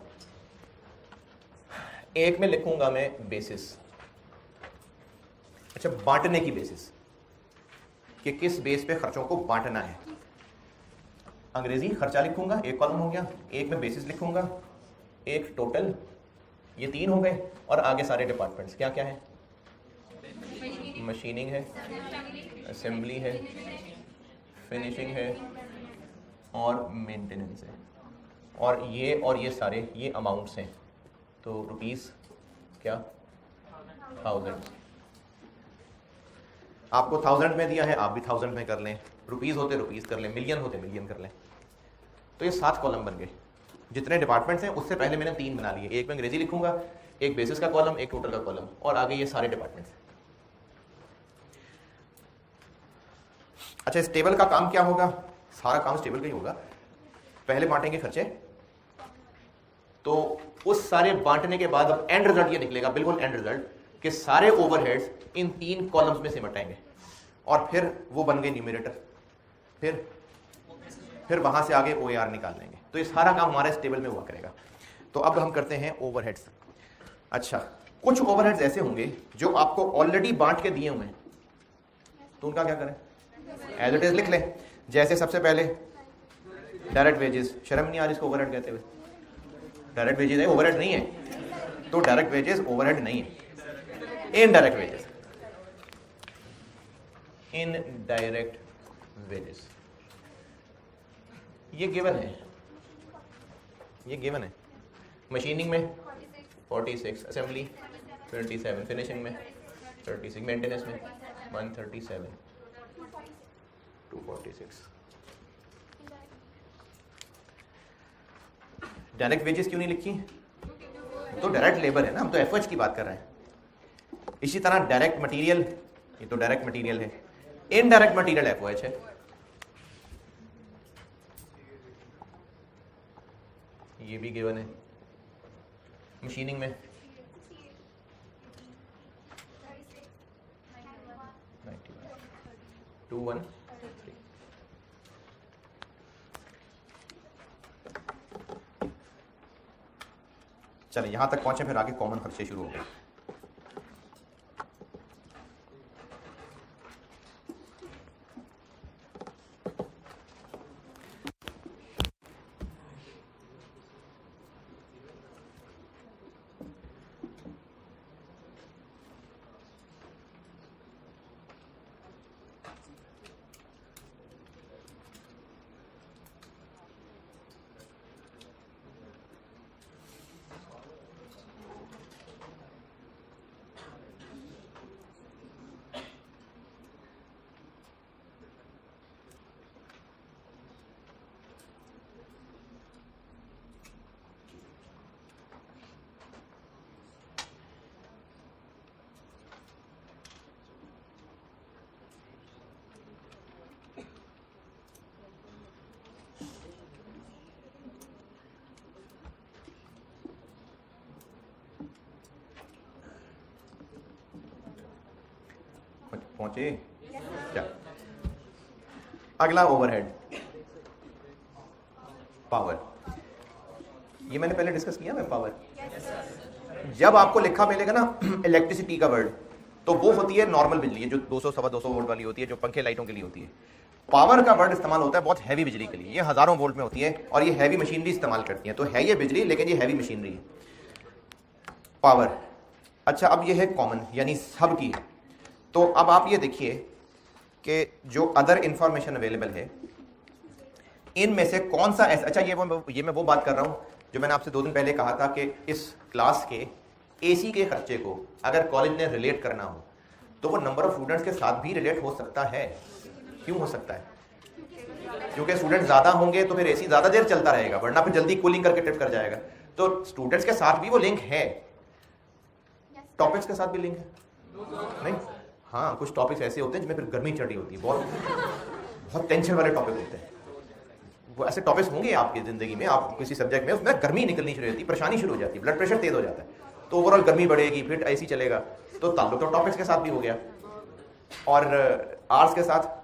एक में लिखूंगा मैं बेसिस। अच्छा, बांटने की बेसिस कि किस बेस पे खर्चों को बांटना है। अंग्रेजी खर्चा लिखूंगा, एक कॉलम हो गया, एक में बेसिस लिखूंगा, एक टोटल, ये 3 हो गए और आगे सारे डिपार्टमेंट्स क्या क्या है? मशीनिंग है, असेंबली है, फिनिशिंग है और मेंटेनेंस है। और ये सारे ये अमाउंट्स हैं। तो रुपीस क्या 1000, आपको 1000 में दिया है, आप भी 1000 में कर लें। रुपीस होते रुपीस कर लें, मिलियन होते मिलियन कर लें। तो ये 7 कॉलम बन गए। जितने डिपार्टमेंट्स हैं उससे पहले मैंने 3 बना लिए। एक में अंग्रेजी लिखूंगा, एक बेसिस का कॉलम, एक टोटल का कॉलम और आगे ये सारे डिपार्टमेंट्स। अच्छा, इस टेबल का काम क्या होगा? सारा काम इस टेबल का ही होगा। पहले बांटेंगे खर्चे, तो उस सारे बांटने के बाद अब एंड रिजल्ट ये निकलेगा, बिल्कुल एंड रिजल्ट, कि सारे ओवरहेड्स इन 3 कॉलम्स में सिमटाएंगे और फिर वो बन गए न्यूमरेटर। फिर वहां से आगे OAR निकाल लेंगे। तो ये सारा काम हमारे इस टेबल में हुआ करेगा। तो अब हम करते हैं ओवरहेड्स। अच्छा, कुछ ओवरहेड्स ऐसे होंगे जो आपको ऑलरेडी बांट के दिए हुए हैं, तो उनका क्या करें? एज इट इज लिख लें। जैसे सबसे पहले डायरेक्ट वेजेस, शर्म नहीं आ रही इसको ओवरहेड कहते हुए? डायरेक्ट वेजेस है, ओवरहेड नहीं है। तो डायरेक्ट वेजेस ओवरहेड नहीं है। इनडायरेक्ट वेजेस, इनडायरेक्ट वेजेस ये गिवन है, ये गिवन है। मशीनिंग में 46, असेंबली 27, फिनिशिंग में 36, मेंटेनेंस में 137, 246। डायरेक्ट वेजेस क्यों नहीं लिखी? तो डायरेक्ट लेबर है ना, हम तो एफर्ट्स की बात कर रहे हैं। इसी तरह डायरेक्ट मटेरियल, ये तो डायरेक्ट मटेरियल है। इनडायरेक्ट मटेरियल FOH है। ये भी गिवन है। मशीनिंग में 213। चलिए यहां तक पहुंचे, फिर आगे कॉमन खर्चे शुरू हो गए। पहुंचे क्या? अगला ओवरहेड पावर, ये मैंने पहले डिस्कस किया है पावर। जब आपको लिखा मिलेगा ना इलेक्ट्रिसिटी का वर्ड, तो वो होती है नॉर्मल बिजली, जो 200 सवा 200 वोल्ट वाली होती है, जो पंखे लाइटों के लिए होती है। पावर का वर्ड इस्तेमाल होता है बहुत हैवी बिजली के लिए, ये हजारों वोल्ट में होती है और ये हैवी मशीनरी इस्तेमाल करती है। तो है ये बिजली, लेकिन ये हैवी मशीनरी है पावर। अच्छा, अब ये है कॉमन, यानी सब की है। तो अब आप ये देखिए कि जो अदर इंफॉर्मेशन अवेलेबल है, इनमें से कौन सा ऐसा, अच्छा ये मैं वो बात कर रहा हूं जो मैंने आपसे 2 दिन पहले कहा था कि इस क्लास के एसी के खर्चे को अगर कॉलेज ने रिलेट करना हो तो वो नंबर ऑफ स्टूडेंट्स के साथ भी रिलेट हो सकता है। क्यों हो सकता है? क्योंकि स्टूडेंट ज्यादा होंगे तो फिर एसी ज्यादा देर चलता रहेगा, वरना फिर जल्दी कूलिंग करके ट्रिप कर जाएगा। तो स्टूडेंट्स के साथ भी वो लिंक है, टॉपिक्स के साथ भी लिंक है नहीं? हाँ, कुछ टॉपिक्स ऐसे होते हैं जिनमें फिर गर्मी चढ़ी होती है, बहुत टेंशन वाले टॉपिक होते हैं। वो ऐसे टॉपिक्स होंगे आपकी जिंदगी में, आप किसी सब्जेक्ट में, उसमें गर्मी निकलनी शुरू होती है, परेशानी शुरू हो जाती है, ब्लड प्रेशर तेज हो जाता है, तो ओवरऑल गर्मी बढ़ेगी, फिर ऐसी चलेगा। तो ताल्लुक तो टॉपिक्स के साथ भी हो गया और आर्ट्स के साथ,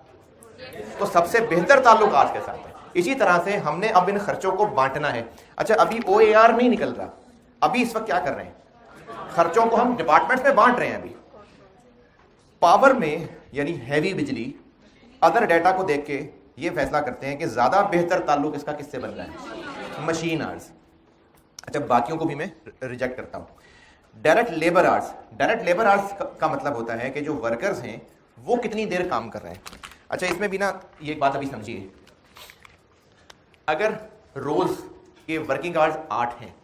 तो सबसे बेहतर ताल्लुक आर्ट्स के साथ है। इसी तरह से हमने अब इन खर्चों को बांटना है। अच्छा, अभी OAR नहीं निकल रहा, अभी इस वक्त क्या कर रहे हैं, खर्चों को हम डिपार्टमेंट में बांट रहे हैं। अभी पावर में यानी हैवी बिजली, अदर डाटा को देख के ये फैसला करते हैं कि ज्यादा बेहतर ताल्लुक इसका किससे बन रहा है, मशीन आर्ट्स। अच्छा, बाकियों को भी मैं रिजेक्ट करता हूं। Direct labour arts, direct labour arts का मतलब होता है कि जो वर्कर्स हैं वो कितनी देर काम कर रहे हैं। अच्छा, इसमें भी ना ये बात अभी समझिए, अगर रोज के वर्किंग आवर्स 8 हैं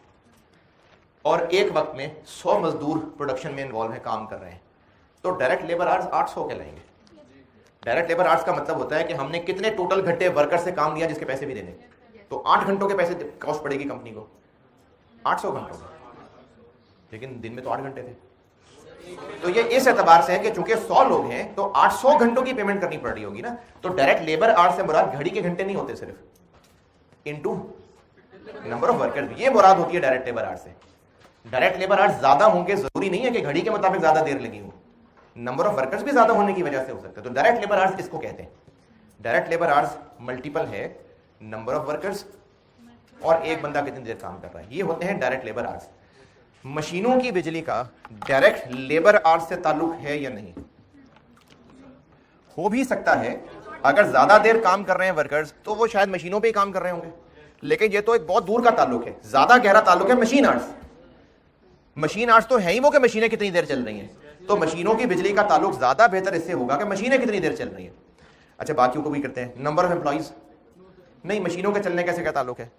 और एक वक्त में 100 मजदूर प्रोडक्शन में इन्वॉल्व है, काम कर रहे हैं, तो डायरेक्ट लेबर आवर्स 800 कहलाएंगे। डायरेक्ट लेबर आवर्स का मतलब होता है कि हमने कितने टोटल घंटे वर्कर से काम लिया जिसके पैसे भी देने, तो 8 घंटों के पैसे कॉस्ट पड़ेगी कंपनी को, 800 घंटों का, लेकिन दिन में तो 8 घंटे थे। तो ये इस एतबार से है कि चूंकि 100 लोग हैं तो 800 घंटों की पेमेंट करनी पड़ रही होगी ना। तो डायरेक्ट लेबर आवर्स से मुराद घड़ी के घंटे नहीं होते सिर्फ, इनटू नंबर ऑफ वर्कर्स, ये मुराद होती है डायरेक्ट लेबर आवर्स से। डायरेक्ट लेबर आवर्स ज्यादा होंगे, जरूरी नहीं है कि घड़ी के मुताबिक ज्यादा देर लगी हो, नंबर ऑफ वर्कर्स भी ज्यादा होने की वजह से हो सकता है। तो डायरेक्ट लेबर आवर्स इसको कहते हैं। डायरेक्ट लेबर आवर्स मल्टीपल है नंबर ऑफ वर्कर्स और एक बंदा कितनी देर काम कर रहा है, ये होते हैं डायरेक्ट लेबर आवर्स। मशीनों की बिजली का डायरेक्ट लेबर आवर्स से ताल्लुक है या नहीं? हो भी सकता है, अगर ज्यादा देर काम कर रहे हैं वर्कर्स तो वो शायद मशीनों पे ही काम कर रहे होंगे, लेकिन ये तो एक बहुत दूर का ताल्लुक है। ज्यादा गहरा ताल्लुक है मशीन आवर्स। मशीन आवर्स तो है ही वो कि मशीनें कितनी देर चल रही हैं, तो मशीनों की बिजली का ताल्लुक ज्यादा बेहतर इससे होगा कि मशीनें कितनी देर चल रही हैं। अच्छा, बाकियों को भी करते हैं। नंबर ऑफ एम्प्लॉइज नहीं, मशीनों के चलने कैसे क्या ताल्लुक है?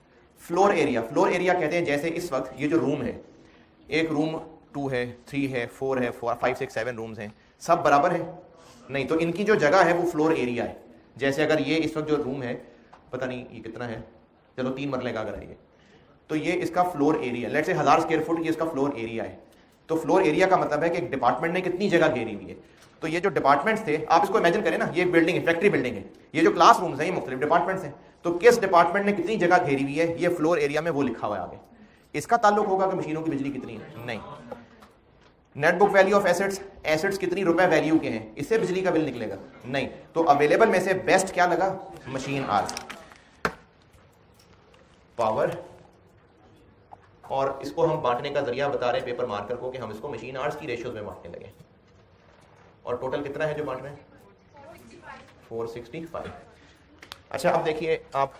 फ्लोर एरिया, फ्लोर एरिया कहते हैं जैसे इस वक्त ये जो रूम है, एक रूम 2 है, 3 है, 4 है, 5 6 7 रूम्स हैं, सब बराबर है नहीं, तो इनकी जो जगह है वो फ्लोर एरिया है। जैसे अगर ये इस वक्त जो रूम है, पता नहीं ये कितना है, चलो 3 मरले का अगर है ये, तो ये इसका floor area, let's say 1000 square foot ये इसका फ्लोर एरिया है। तो फ्लोर एरिया का मतलब है कि एक डिपार्टमेंट ने कितनी जगह घेरी हुई है। तो ये जो डिपार्टमेंट्स थे, आप इसको इमेजिन करें ना, ये बिल्डिंग है, फैक्ट्री बिल्डिंग है, ये जो क्लास रूम्स हैं ये मुख्तलिफ डिपार्टमेंट्स हैं, तो किस डिपार्टमेंट ने कितनी जगह घेरी हुई है, ये फ्लोर एरिया में वो लिखा हुआ है आगे। इसका ताल्लुक होगा कि मशीनों की बिजली कितनी है? नहीं। Net book value of assets, assets कितनी रुपए वैल्यू के हैं, इससे बिजली का बिल निकलेगा? नहीं। तो अवेलेबल में से बेस्ट क्या लगा? मशीन आवर्स, पावर, और इसको हम बांटने का जरिया बता रहे हैं पेपर मार्कर को कि हम इसको मशीन आवर्स की रेशियोज में बांटने लगे। और टोटल कितना है जो बांट रहे हैं? 465। अच्छा, अब देखिए, आप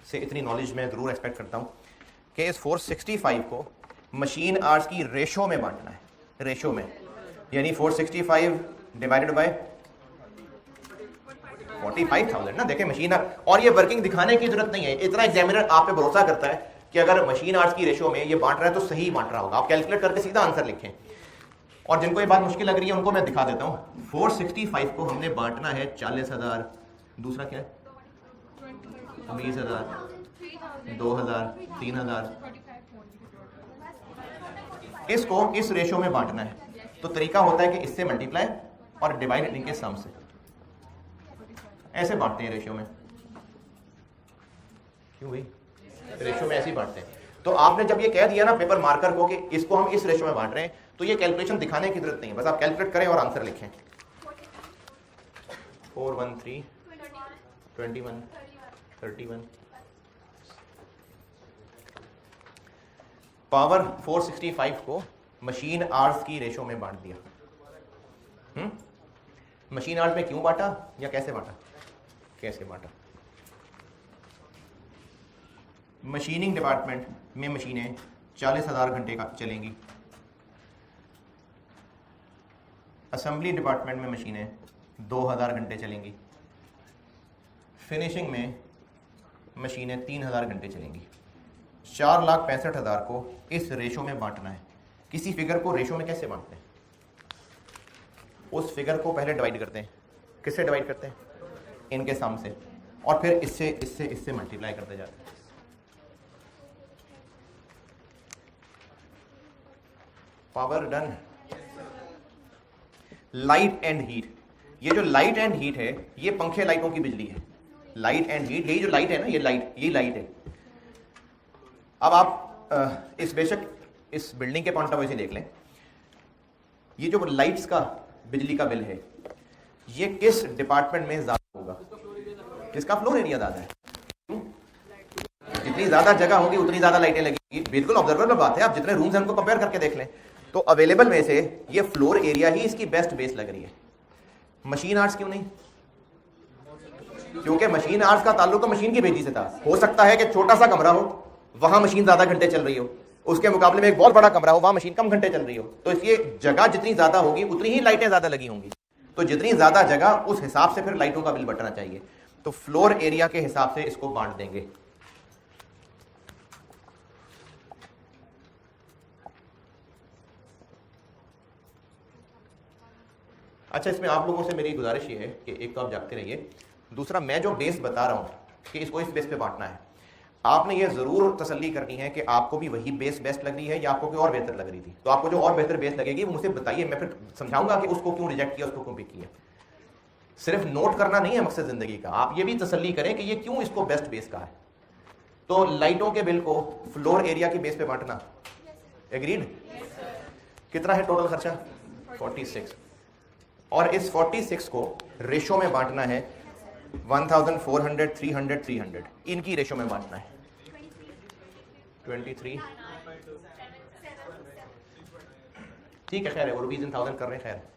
से इतनी नॉलेज मैं जरूर एक्सपेक्ट करता हूं कि इस 465 को मशीन आवर्स की रेशो में बांटना है, रेशो में, यानी 465 डिवाइडेड बाय 45,000 ना। देखें मशीन, और ये वर्किंग दिखाने की जरूरत नहीं है, इतना एग्जामिनर आप पे भरोसा करता है कि अगर मशीन आवर्स की रेशो में ये बांट रहा है तो सही बांट रहा होगा। आप कैलकुलेट करके सीधा आंसर लिखें। और जिनको ये बात मुश्किल लग रही है उनको मैं दिखा देता हूं। 465 को हमने बांटना है 40,000, दूसरा क्या है 20,000, 2,000, 3,000, इसको इस रेशो में बांटना है। तो तरीका होता है कि इससे मल्टीप्लाई और डिवाइड इनके सम से, ऐसे बांटते हैं रेशो में। क्यों भाई? रेशो में ऐसे ही बांटते हैं। तो आपने जब ये कह दिया ना पेपर मार्कर को कि इसको हम इस रेशो में बांट रहे हैं, तो ये कैलकुलेशन दिखाने की जरूरत नहीं है, बस आप कैलकुलेट करें और आंसर लिखें। 4 1 3 21 31 पावर 465 को मशीन आवर्स की रेशो में बांट दिया। मशीन आवर्स में क्यों बांटा या कैसे बांटा? कैसे बांटा? मशीनिंग डिपार्टमेंट में मशीनें 40,000 घंटे का चलेंगी, असेंबली डिपार्टमेंट में मशीनें 2000 घंटे चलेंगी, फिनिशिंग में मशीनें 3000 घंटे चलेंगी। 4,65,000 को इस रेशो में बांटना है। किसी फिगर को रेशो में कैसे बांटते हैं? उस फिगर को पहले डिवाइड करते हैं। किससे डिवाइड करते हैं? इनके सम से, और फिर इससे इससे इससे मल्टीप्लाई करते जाते हैं। Power done. Light and heat, ये जो लाइट एंड हीट है ये पंखे लाइटों की बिजली है। लाइट एंड हीट, यही जो लाइट है ना, ये लाइट, ये लाइट है। अब आप इस बेशक इस बिल्डिंग के पॉइंट ऑफ व्यू से देख लें, ये जो लाइट्स का बिजली का बिल है ये किस डिपार्टमेंट में ज्यादा होगा? किसका फ्लोर एरिया ज्यादा है? जितनी ज्यादा जगह होगी उतनी ज्यादा लाइटें लगेंगी। बिल्कुल ऑब्जर्वेबल बात है, आप जितने रूम्स हैं उनको कंपेयर करके देख लें तो अवेलेबल में से ये फ्लोर एरिया ही इसकी बेस्ट बेस लग रही है। मशीन आवर्स क्यों नहीं? क्योंकि मशीन आवर्स का ताल्लुक तो मशीन की बेजी से था। हो सकता है कि छोटा सा कमरा हो, वहां मशीन ज्यादा घंटे चल रही हो, उसके मुकाबले में एक बहुत बड़ा कमरा हो, वहां मशीन कम घंटे चल रही हो। तो इसलिए जगह जितनी ज्यादा होगी उतनी ही लाइटें ज्यादा लगी होंगी। तो जितनी ज्यादा जगह उस हिसाब से फिर लाइटों का बिल बढ़ना चाहिए। तो फ्लोर एरिया के हिसाब से इसको बांट देंगे। अच्छा, इसमें आप लोगों से मेरी गुजारिश ये है कि एक तो आप जागते रहिए, दूसरा मैं जो बेस बता रहा हूं कि इसको इस बेस पे बांटना है, आपने ये जरूर तसल्ली करनी है कि आपको भी वही बेस बेस्ट लग रही है या आपको कोई और बेहतर लग रही थी। तो आपको जो और बेहतर बेस लगेगी वो मुझे बताइए, मैं फिर समझाऊंगा कि उसको क्यों रिजेक्ट किया, उसको क्यों पिक किया। सिर्फ नोट करना नहीं है मकसद जिंदगी का, आप ये भी तसल्ली करें कि ये क्यों इसको बेस्ट बेस का है। तो लाइटों के बिल को फ्लोर एरिया की बेस पे बांटना, एग्रीड? कितना है टोटल खर्चा? 46। और इस 46 को रेशो में बांटना है 1400, 300, 300, इनकी रेशो में बांटना है। 23 ठीक है, खैर है, वो रुपीज इन 1000 कर रहे हैं, खैर।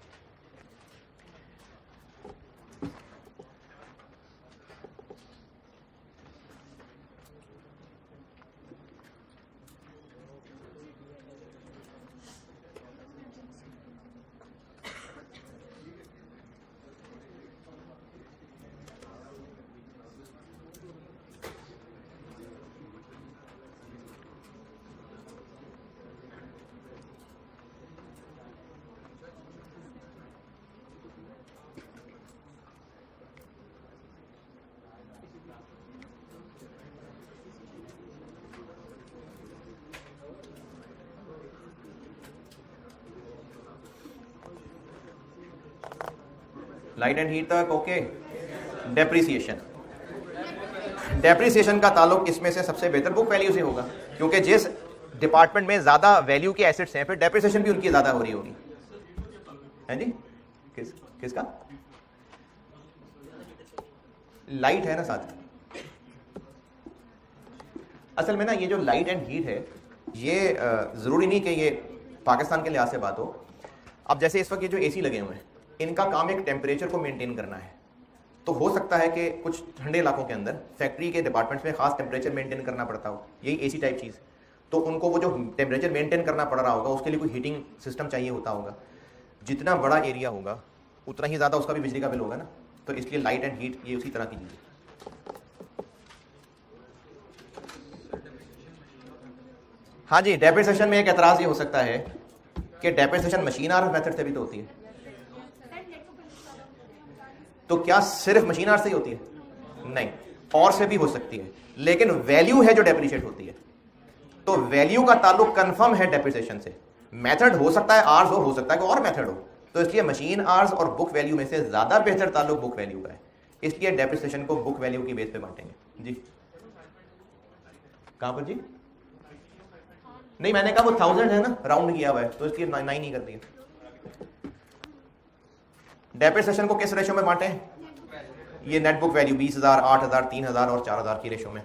लाइट एंड हीट तक ओके। डेप्रिसिएशन, डेप्रिसिएशन का ताल्लुक इसमें से सबसे बेहतर बुक वैल्यू से होगा, क्योंकि जिस डिपार्टमेंट में ज्यादा वैल्यू के एसेट्स हैं फिर डेप्रिसिएशन भी उनकी ज्यादा हो रही होगी, है जी? किसका? लाइट है ना साथ। असल में ना ये जो लाइट एंड हीट है ये जरूरी नहीं कि ये पाकिस्तान के लिहाज से बात हो। अब जैसे इस वक्त ये जो एसी लगे हुए हैं इनका काम एक टेम्परेचर को मेंटेन करना है, तो हो सकता है कि कुछ ठंडे इलाकों के अंदर फैक्ट्री के डिपार्टमेंट्स में खास टेम्परेचर मेंटेन करना पड़ता हो, यही एसी टाइप चीज़। तो उनको वो जो टेम्परेचर मेंटेन करना पड़ रहा होगा उसके लिए कोई हीटिंग सिस्टम चाहिए होता होगा। जितना बड़ा एरिया होगा उतना ही ज़्यादा उसका भी बिजली का बिल होगा ना, तो इसलिए लाइट एंड हीट ये उसी तरह की चीज़ है। हाँ जी, डेप्रिसिएशन में एक एतराज़ ये हो सकता है कि डेप्रिसिएशन मशीन आवर्स मेथड से भी तो होती है। तो क्या सिर्फ मशीन आवर्स से ही होती है? नहीं, और से भी हो सकती है, लेकिन वैल्यू है जो डेप्रिशिएट होती है। तो वैल्यू का ताल्लुक कंफर्म है डेप्रिसिएशन से। मेथड हो सकता है आवर्स हो सकता है कोई और मेथड हो, तो इसलिए मशीन आवर्स और बुक वैल्यू में से ज्यादा बेहतर ताल्लुक बुक वैल्यू का है, इसलिए डेप्रिसिएशन को बुक वैल्यू की बेस पे बांटेंगे। जी कहां पर जी? नहीं, मैंने कहा वो 1000 है ना, राउंड किया हुआ है, तो इसलिए 9 ही कर दिया। डेप्रिसिएशन को किस रेशो में बांटे? ये नेट बुक वैल्यू 20,000, 8,000, 3,000 और 4,000 की रेशो में,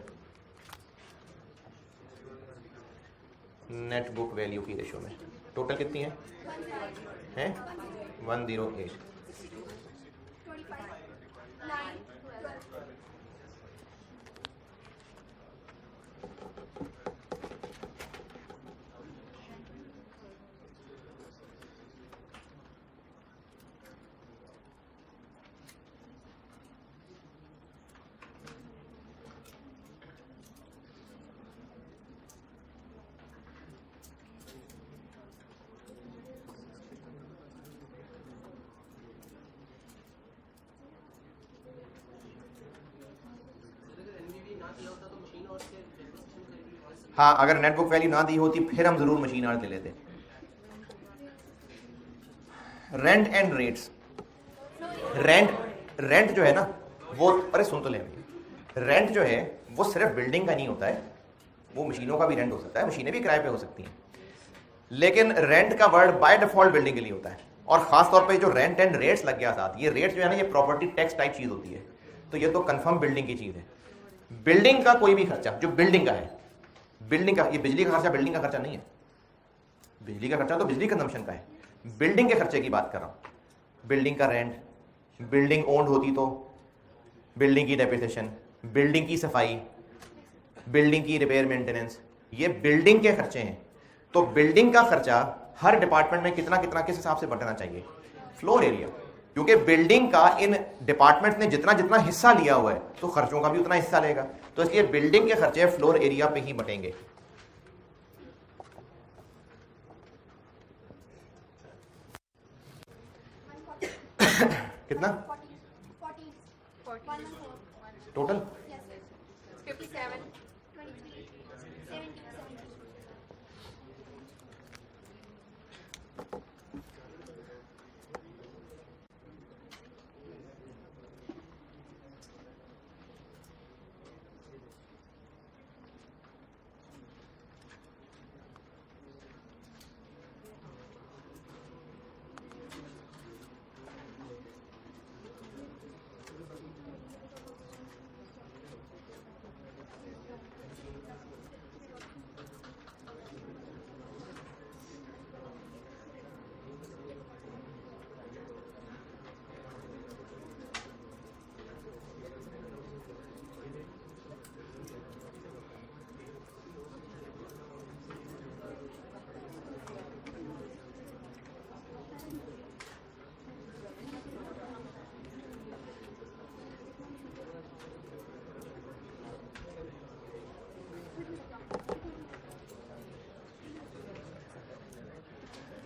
नेट बुक वैल्यू की रेशो में। टोटल कितनी है? 108। हाँ, अगर नेट बुक वैल्यू ना दी होती फिर हम जरूर मशीन आर्ट ले लेते। रेंट एंड रेट्स, रेंट जो है ना वो, अरे सुन तो ले, रेंट जो है वो सिर्फ बिल्डिंग का नहीं होता है, वो मशीनों का भी रेंट हो सकता है, मशीनें भी किराए पे हो सकती हैं, लेकिन रेंट का वर्ड बाय डिफॉल्ट बिल्डिंग के लिए होता है। और खास तौर पे जो रेंट एंड रेट्स लग गया साथ, ये रेट जो है ना ये प्रॉपर्टी टैक्स टाइप चीज होती है, तो ये तो कंफर्म बिल्डिंग की चीज है। बिल्डिंग का कोई भी खर्चा जो बिल्डिंग का है, बिल्डिंग का, ये बिजली का खर्चा बिल्डिंग का खर्चा नहीं है, बिजली का खर्चा तो बिजली कंजम्पशन का है, बिल्डिंग के खर्चे की बात कर रहा हूं। बिल्डिंग का रेंट, बिल्डिंग ओन्ड होती तो बिल्डिंग की डेप्रिसिएशन, बिल्डिंग की सफाई, बिल्डिंग की रिपेयर मेंटेनेंस, ये बिल्डिंग के खर्चे हैं। तो बिल्डिंग का खर्चा हर डिपार्टमेंट में कितना कितना किस हिसाब से बंटना चाहिए? फ्लोर एरिया, क्योंकि बिल्डिंग का इन डिपार्टमेंट ने जितना जितना हिस्सा लिया हुआ है तो खर्चों का भी उतना हिस्सा लेगा, तो इसलिए बिल्डिंग के खर्चे फ्लोर एरिया पे ही बटेंगे। कितना टोटल? 57।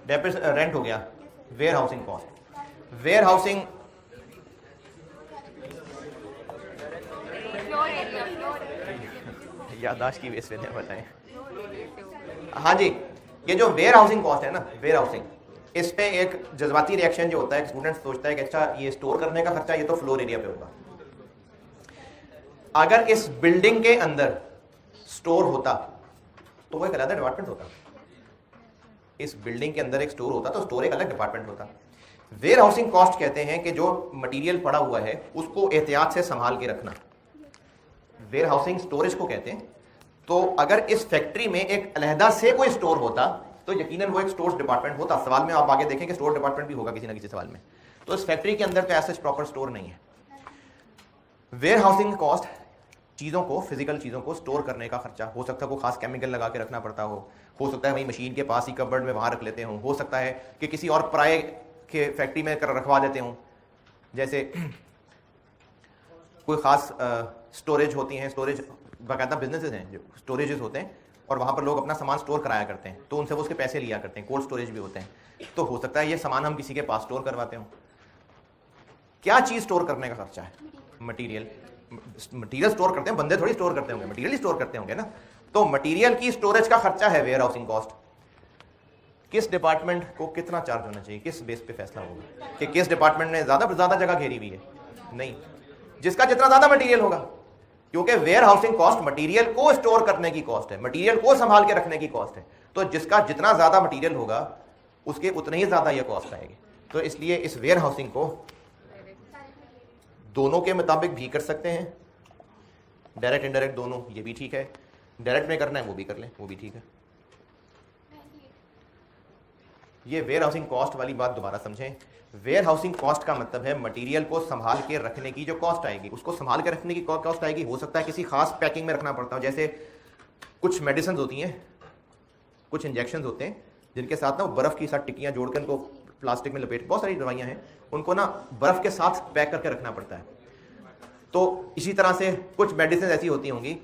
रेंट हो गया, warehousing cost, warehousing यादाश्त की बेस पे बताएं। हाँ जी, ये जो वेयर हाउसिंग कॉस्ट है ना, वेयर हाउसिंग, इस पे एक जज्बाती रिएक्शन जो होता है, स्टूडेंट सोचता है कि अच्छा ये स्टोर करने का खर्चा ये तो फ्लोर एरिया पे होगा। अगर इस बिल्डिंग के अंदर स्टोर होता तो वो एक अलग डिपार्टमेंट होता, इस बिल्डिंग के अंदर एक स्टोर होता तो स्टोर एक अलग डिपार्टमेंट होता। वेयर हाउसिंग कॉस्ट कहते हैं कि जो मटेरियल पड़ा हुआ है उसको एहतियात से संभाल के रखना, वेयर हाउसिंग स्टोरेज को कहते हैं। तो अगर इस फैक्ट्री में एक अलहदा से कोई स्टोर होता तो यकीनन वो एक स्टोर डिपार्टमेंट होता। सवाल में आप आगे देखें कि स्टोर डिपार्टमेंट भी होगा किसी ना किसी सवाल में। तो इस फैक्ट्री के अंदर तो ऐसा प्रॉपर स्टोर नहीं है। वेयर हाउसिंग कॉस्ट चीज़ों को, फिजिकल चीज़ों को स्टोर करने का खर्चा, हो सकता है कोई खास केमिकल लगा के रखना पड़ता हो सकता है वही मशीन के पास ही कबर्ड में वहाँ रख लेते हो सकता है कि किसी और पराये के फैक्ट्री में रखवा देते हों, जैसे कोई ख़ास स्टोरेज होती हैं, स्टोरेज बाकायदा बिजनेसेस हैं जो स्टोरेजेस होते हैं और वहाँ पर लोग अपना सामान स्टोर कराया करते हैं, तो उनसे वो उसके पैसे लिया करते हैं। कोल्ड स्टोरेज भी होते हैं, तो हो सकता है ये सामान हम किसी के पास स्टोर करवाते हों। क्या चीज़ स्टोर करने का खर्चा है? मटीरियल। मटीरियल स्टोर करते हैं, बंदे थोड़ी स्टोर करते होंगे, मटीरियल ही स्टोर करते होंगे ना। तो मटीरियल की स्टोरेज का खर्चा है वेयर हाउसिंग कॉस्ट। किस डिपार्टमेंट को कितना चार्ज होना चाहिए, किस बेस पे फैसला होगा कि किस डिपार्टमेंट ने ज्यादा जगह घेरी हुई है? नहीं, जिसका जितना ज्यादा मटीरियल होगा, क्योंकि वेयर हाउसिंग कॉस्ट मटीरियल को स्टोर करने की कॉस्ट है, मटीरियल को संभाल के रखने की कॉस्ट है। तो जिसका जितना ज़्यादा मटीरियल होगा उसके उतने ही ज़्यादा ये कॉस्ट आएगी। तो इसलिए इस वेयर हाउसिंग को दोनों के मुताबिक भी कर सकते हैं, डायरेक्ट इनडायरेक्ट दोनों, ये भी ठीक है। डायरेक्ट में करना है वो भी कर लें, वो भी ठीक है। ये वेयर हाउसिंग कॉस्ट वाली बात दोबारा समझें। वेयर हाउसिंग कॉस्ट का मतलब है मटेरियल को संभाल के रखने की जो कॉस्ट आएगी, उसको संभाल के रखने की कॉस्ट आएगी। हो सकता है किसी खास पैकिंग में रखना पड़ता हो, जैसे कुछ मेडिसिन होती हैं, कुछ इंजेक्शन होते हैं जिनके साथ ना वो बर्फ़ की साथ टिक्कियाँ जोड़कर उनको प्लास्टिक में लपेट, बहुत सारी दवाइयाँ हैं, उनको ना बर्फ़ के साथ पैक करके रखना पड़ता है। तो इसी तरह से कुछ मेडिसिन ऐसी होती होंगी,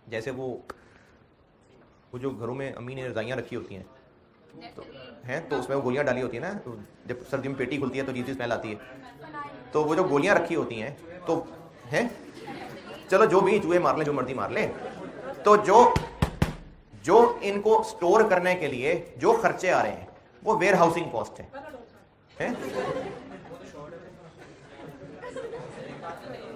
जैसे वो जो घरों में अम्मी ने रजाइयाँ रखी होती हैं तो उसमें वो गोलियां डाली होती है ना, तो जब सर्दी में पेटी खुलती है तो जीती स्मेल आती है, तो वो जो गोलियां रखी होती हैं तो हैं, चलो जो भी चूहे मार लें, जो मर्जी मार लें, तो जो इनको स्टोर करने के लिए जो खर्चे आ रहे हैं वो वेयर हाउसिंग कॉस्ट है?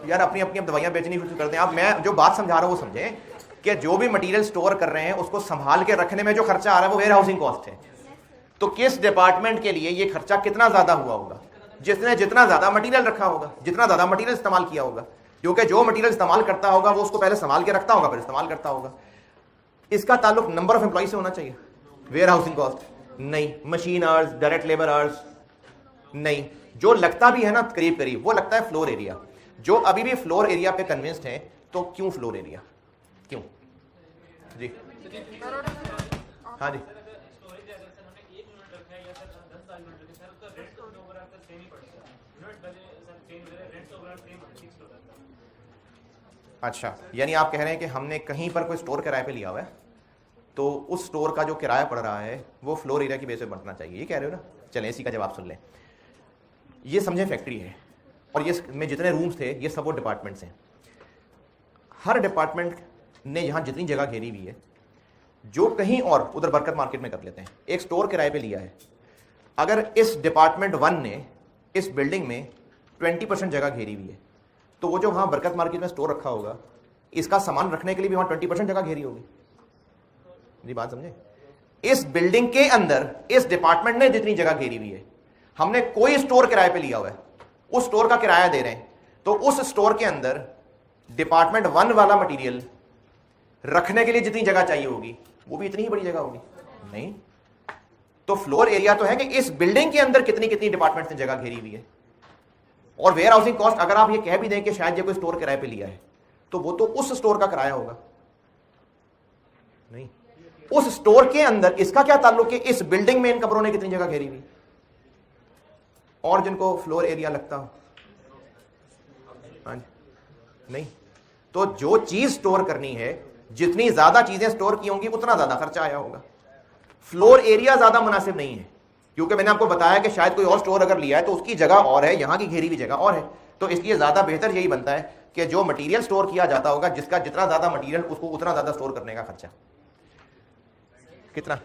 यार अपनी अपनी अब दवाइयां बेचनी शुरू कर दें आप। मैं जो बात समझा रहा हूं वो समझें कि जो भी मटेरियल स्टोर कर रहे हैं उसको संभाल के रखने में जो खर्चा आ रहा है वो वेयर हाउसिंग कॉस्ट है। तो किस डिपार्टमेंट के लिए ये खर्चा कितना ज्यादा हुआ होगा? जिसने जितना ज्यादा मटेरियल रखा होगा, जितना ज्यादा मटेरियल इस्तेमाल किया होगा, क्योंकि जो मटेरियल इस्तेमाल करता होगा वो उसको पहले संभाल के रखता होगा फिर इस्तेमाल करता होगा। इसका ताल्लुक नंबर ऑफ एम्प्लॉय से होना चाहिए। वेयर हाउसिंग कॉस्ट नहीं, machine hours, direct labour hours नहीं। जो लगता भी है ना करीब करीब वो लगता है फ्लोर एरिया। जो अभी भी फ्लोर एरिया पे कन्विंस्ड है, तो क्यों फ्लोर एरिया, क्यों जी? हाँ जी, अच्छा, यानी आप कह रहे हैं कि हमने कहीं पर कोई स्टोर किराए पे लिया हुआ है तो उस स्टोर का जो किराया पड़ रहा है वो फ्लोर एरिया की बेस पे बढ़ना चाहिए, ये कह रहे हो ना? चलें इसी का जवाब सुन लें। ये समझें फैक्ट्री है और ये में जितने रूम्स थे ये सब वो डिपार्टमेंट्स हैं। हर डिपार्टमेंट ने यहाँ जितनी जगह घेरी हुई है, जो कहीं और उधर बरकत मार्केट में कर लेते हैं, एक स्टोर किराए पे लिया है। अगर इस डिपार्टमेंट 1 ने इस बिल्डिंग में 20% जगह घेरी हुई है, तो वो जो वहाँ बरकत मार्केट में स्टोर रखा होगा, इसका सामान रखने के लिए भी वहाँ 20% जगह घेरी होगी। जी बात समझे? इस बिल्डिंग के अंदर इस डिपार्टमेंट ने जितनी जगह घेरी हुई है, हमने कोई स्टोर किराए पे लिया हुआ है, उस स्टोर का किराया दे रहे हैं, तो उस स्टोर के अंदर डिपार्टमेंट 1 वाला मटेरियल रखने के लिए जितनी जगह चाहिए होगी वो भी इतनी ही बड़ी जगह होगी नहीं? तो फ्लोर एरिया तो है कि इस बिल्डिंग के अंदर कितनी कितनी डिपार्टमेंट ने जगह घेरी हुई है। और वेयर हाउसिंग कॉस्ट अगर आप ये कह भी दें कि शायद ये कोई स्टोर किराए पे लिया है, तो वो तो उस स्टोर का किराया होगा नहीं, उस स्टोर के अंदर इसका क्या ताल्लुक है इस बिल्डिंग में इन कमरों ने कितनी जगह घेरी हुई और जिनको फ्लोर एरिया लगता हो? हाँ नहीं, तो जो चीज स्टोर करनी है, जितनी ज्यादा चीजें स्टोर की होंगी उतना ज्यादा खर्चा आया होगा। फ्लोर एरिया ज्यादा मुनासिब नहीं है, क्योंकि मैंने आपको बताया कि शायद कोई और स्टोर अगर लिया है तो उसकी जगह और है, यहां की घेरी हुई जगह और है, तो इसलिए ज्यादा बेहतर यही बनता है कि जो मटेरियल स्टोर किया जाता होगा, जिसका जितना ज्यादा मटेरियल उसको उतना ज्यादा स्टोर करने का खर्चा। कितना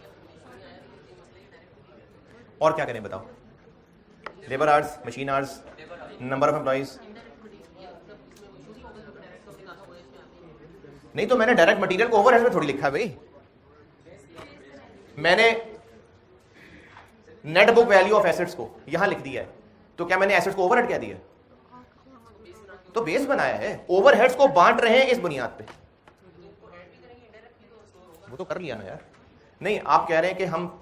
और क्या करें बताओ? Labour hours, machine hours, number of employees. नहीं तो मैंने डायरेक्ट मटेरियल को ओवरहेड में थोड़ी लिखा है भाई, मैंने net book value of assets को यहां लिख दिया है, तो क्या मैंने एसेट्स को ओवरहेड क्या दिया? तो बेस बनाया है, ओवरहेड्स को बांट रहे हैं इस बुनियाद पे। वो तो कर लिया ना यार। नहीं, आप कह रहे हैं कि हम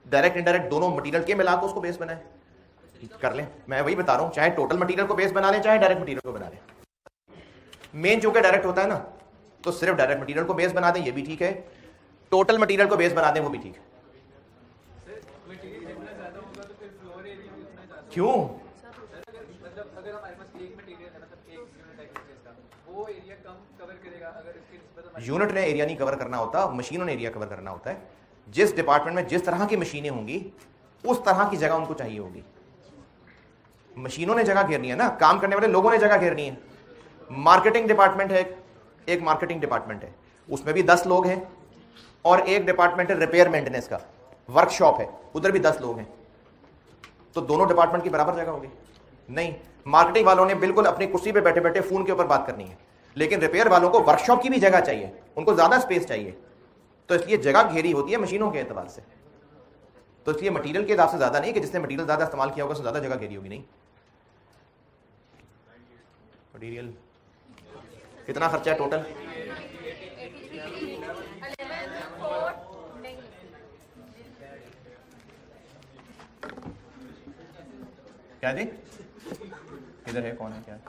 डायरेक्ट इनडायरेक्ट दोनों मटेरियल के मिलाकर उसको बेस बनाए, कर लें। मैं वही बता रहा हूं, चाहे टोटल मटेरियल को बेस बना लें चाहे डायरेक्ट मटेरियल को बना लें। मेन चूंकि डायरेक्ट होता है ना, तो सिर्फ डायरेक्ट मटेरियल को बेस बना दें ये भी ठीक है, टोटल मटेरियल को बेस बना दें वो भी ठीक है। क्यों? यूनिट ने एरिया नहीं कवर करना होता, मशीनों ने एरिया कवर करना होता है। जिस डिपार्टमेंट में जिस तरह की मशीनें होंगी उस तरह की जगह उनको चाहिए होगी। मशीनों ने जगह घेरनी है ना, काम करने वाले लोगों ने जगह घेरनी है। मार्केटिंग डिपार्टमेंट है, एक मार्केटिंग डिपार्टमेंट है, उसमें भी 10 लोग हैं, और एक डिपार्टमेंट है रिपेयर मेंटेनेंस का, वर्कशॉप है, उधर भी 10 लोग हैं, तो दोनों डिपार्टमेंट की बराबर जगह होगी? नहीं, मार्केटिंग वालों ने बिल्कुल अपनी कुर्सी पे बैठे बैठे फोन के ऊपर बात करनी है, लेकिन रिपेयर वालों को वर्कशॉप की भी जगह चाहिए, उनको ज्यादा स्पेस चाहिए, तो इसलिए जगह घेरी होती है मशीनों के एतबार से, तो इसलिए मटीरियल के हिसाब से ज्यादा नहीं कि जिसने मटीरियल ज्यादा इस्तेमाल किया होगा उससे ज्यादा जगह घेरी होगी, नहीं। मटीरियल कितना खर्चा है टोटल? 11 क्या जी? किधर है, कौन है, क्या है?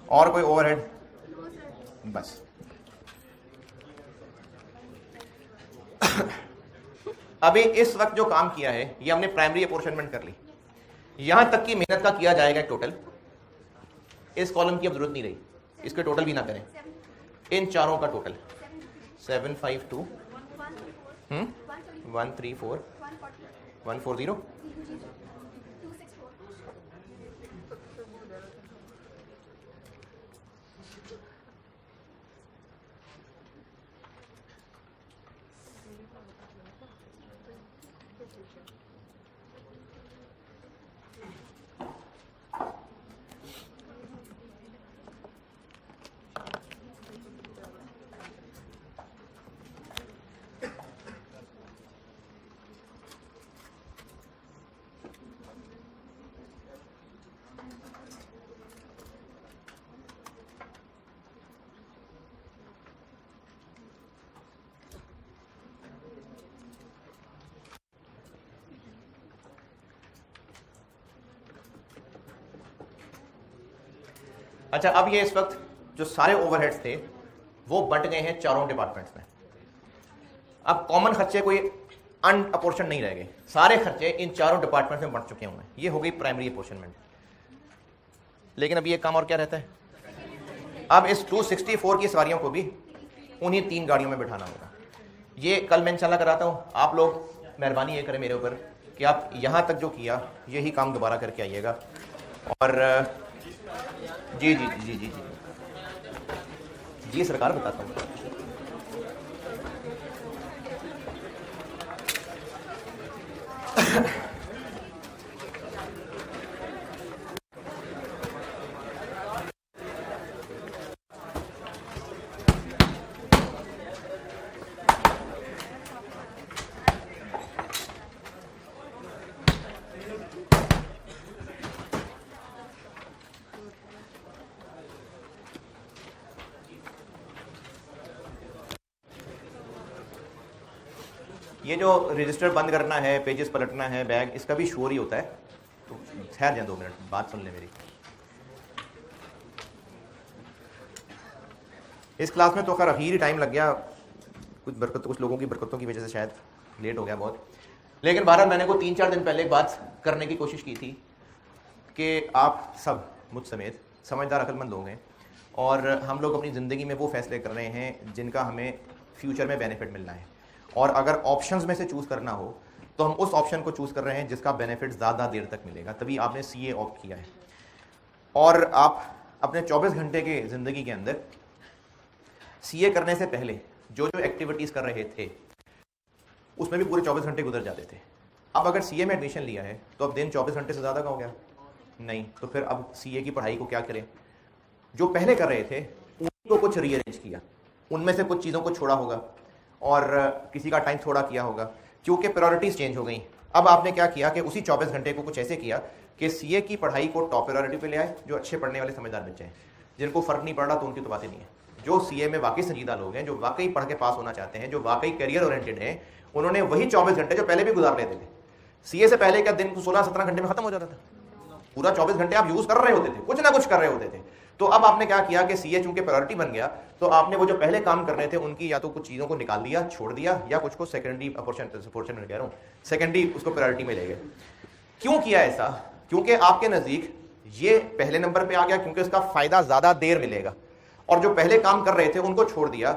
और कोई ओवरहेड? बस अभी इस वक्त जो काम किया है ये हमने प्राइमरी अपोर्शनमेंट कर ली, यहां तक की मेहनत का किया जाएगा टोटल। इस कॉलम की अब जरूरत नहीं रही, इसके टोटल भी ना करें, इन चारों का टोटल 752 134 140 अच्छा, अब ये इस वक्त जो सारे ओवरहेड्स थे वो बंट गए हैं चारों डिपार्टमेंट्स में। अब कॉमन खर्चे कोई अनअपोर्शन नहीं रह गए, सारे खर्चे इन चारों डिपार्टमेंट्स में बंट चुके हुए हैं। ये हो गई प्राइमरी अपोर्शनमेंट। लेकिन अब ये काम और क्या रहता है, अब इस 264 की सवारियों को भी उन्हीं 3 गाड़ियों में बिठाना होगा। ये कल मैं इंशाल्लाह कराता हूँ। आप लोग मेहरबानी ये करें मेरे ऊपर कि आप यहाँ तक जो किया यही काम दोबारा करके आइएगा। और जी जी जी जी जी जी जी सरकार बताता हूँ। ये जो रजिस्टर बंद करना है, पेजेस पलटना है, बैग, इसका भी शोर ही होता है। तो ठहर जाए 2 मिनट, बात सुन ले मेरी। इस क्लास में तो खैर अखीर ही टाइम लग गया, कुछ लोगों की बरकतों की वजह से शायद लेट हो गया बहुत। लेकिन बहरहाल मैंने को 3-4 दिन पहले एक बात करने की कोशिश की थी कि आप सब मुझ समेत समझदार अक्लमंद लोग हैं और हम लोग अपनी ज़िंदगी में वो फैसले कर रहे हैं जिनका हमें फ्यूचर में बेनिफिट मिलना है। और अगर ऑप्शंस में से चूज़ करना हो तो हम उस ऑप्शन को चूज़ कर रहे हैं जिसका बेनिफिट ज़्यादा देर तक मिलेगा, तभी आपने सीए ऑप्ट किया है। और आप अपने 24 घंटे के ज़िंदगी के अंदर सीए करने से पहले जो जो एक्टिविटीज़ कर रहे थे उसमें भी पूरे 24 घंटे गुजर जाते थे। अब अगर सीए में एडमिशन लिया है तो अब दिन 24 घंटे से ज़्यादा का हो गया नहीं, तो फिर अब सीए की पढ़ाई को क्या करें। जो पहले कर रहे थे उनको कुछ रीअरेंज किया, उनमें से कुछ चीज़ों को छोड़ा होगा और किसी का टाइम थोड़ा किया होगा, क्योंकि प्रायोरिटीज़ चेंज हो गई। अब आपने क्या किया कि उसी 24 घंटे को कुछ ऐसे किया कि सीए की पढ़ाई को टॉप प्रायोरिटी पे ले आए। जो अच्छे पढ़ने वाले समझदार बच्चे हैं, जिनको फ़र्क नहीं पड़ रहा तो उनकी तो बात ही नहीं है। जो सीए में वाकई संजीदा लोग हैं, जो वाकई पढ़ के पास होना चाहते हैं, जो वाकई करियर ओरिएंटेड हैं, उन्होंने वही 24 घंटे जो पहले भी गुजार लेते थे। सीए से पहले का दिन 16-17 घंटे में खत्म हो जाता था। पूरा 24 घंटे आप यूज़ कर रहे होते थे, कुछ ना कुछ कर रहे होते थे। तो अब आपने क्या किया कि सीए चूंकि प्रायोरिटी बन गया तो आपने वो जो पहले काम कर रहे थे उनकी या तो कुछ चीज़ों को निकाल दिया, छोड़ दिया, या कुछ को सेकेंडरी पोर्शन में कह रहा हूँ, सेकेंडरी उसको प्रायोरिटी में ले गए। क्यों किया ऐसा? क्योंकि आपके नज़दीक ये पहले नंबर पे आ गया क्योंकि उसका फ़ायदा ज़्यादा देर मिलेगा, और जो पहले काम कर रहे थे उनको छोड़ दिया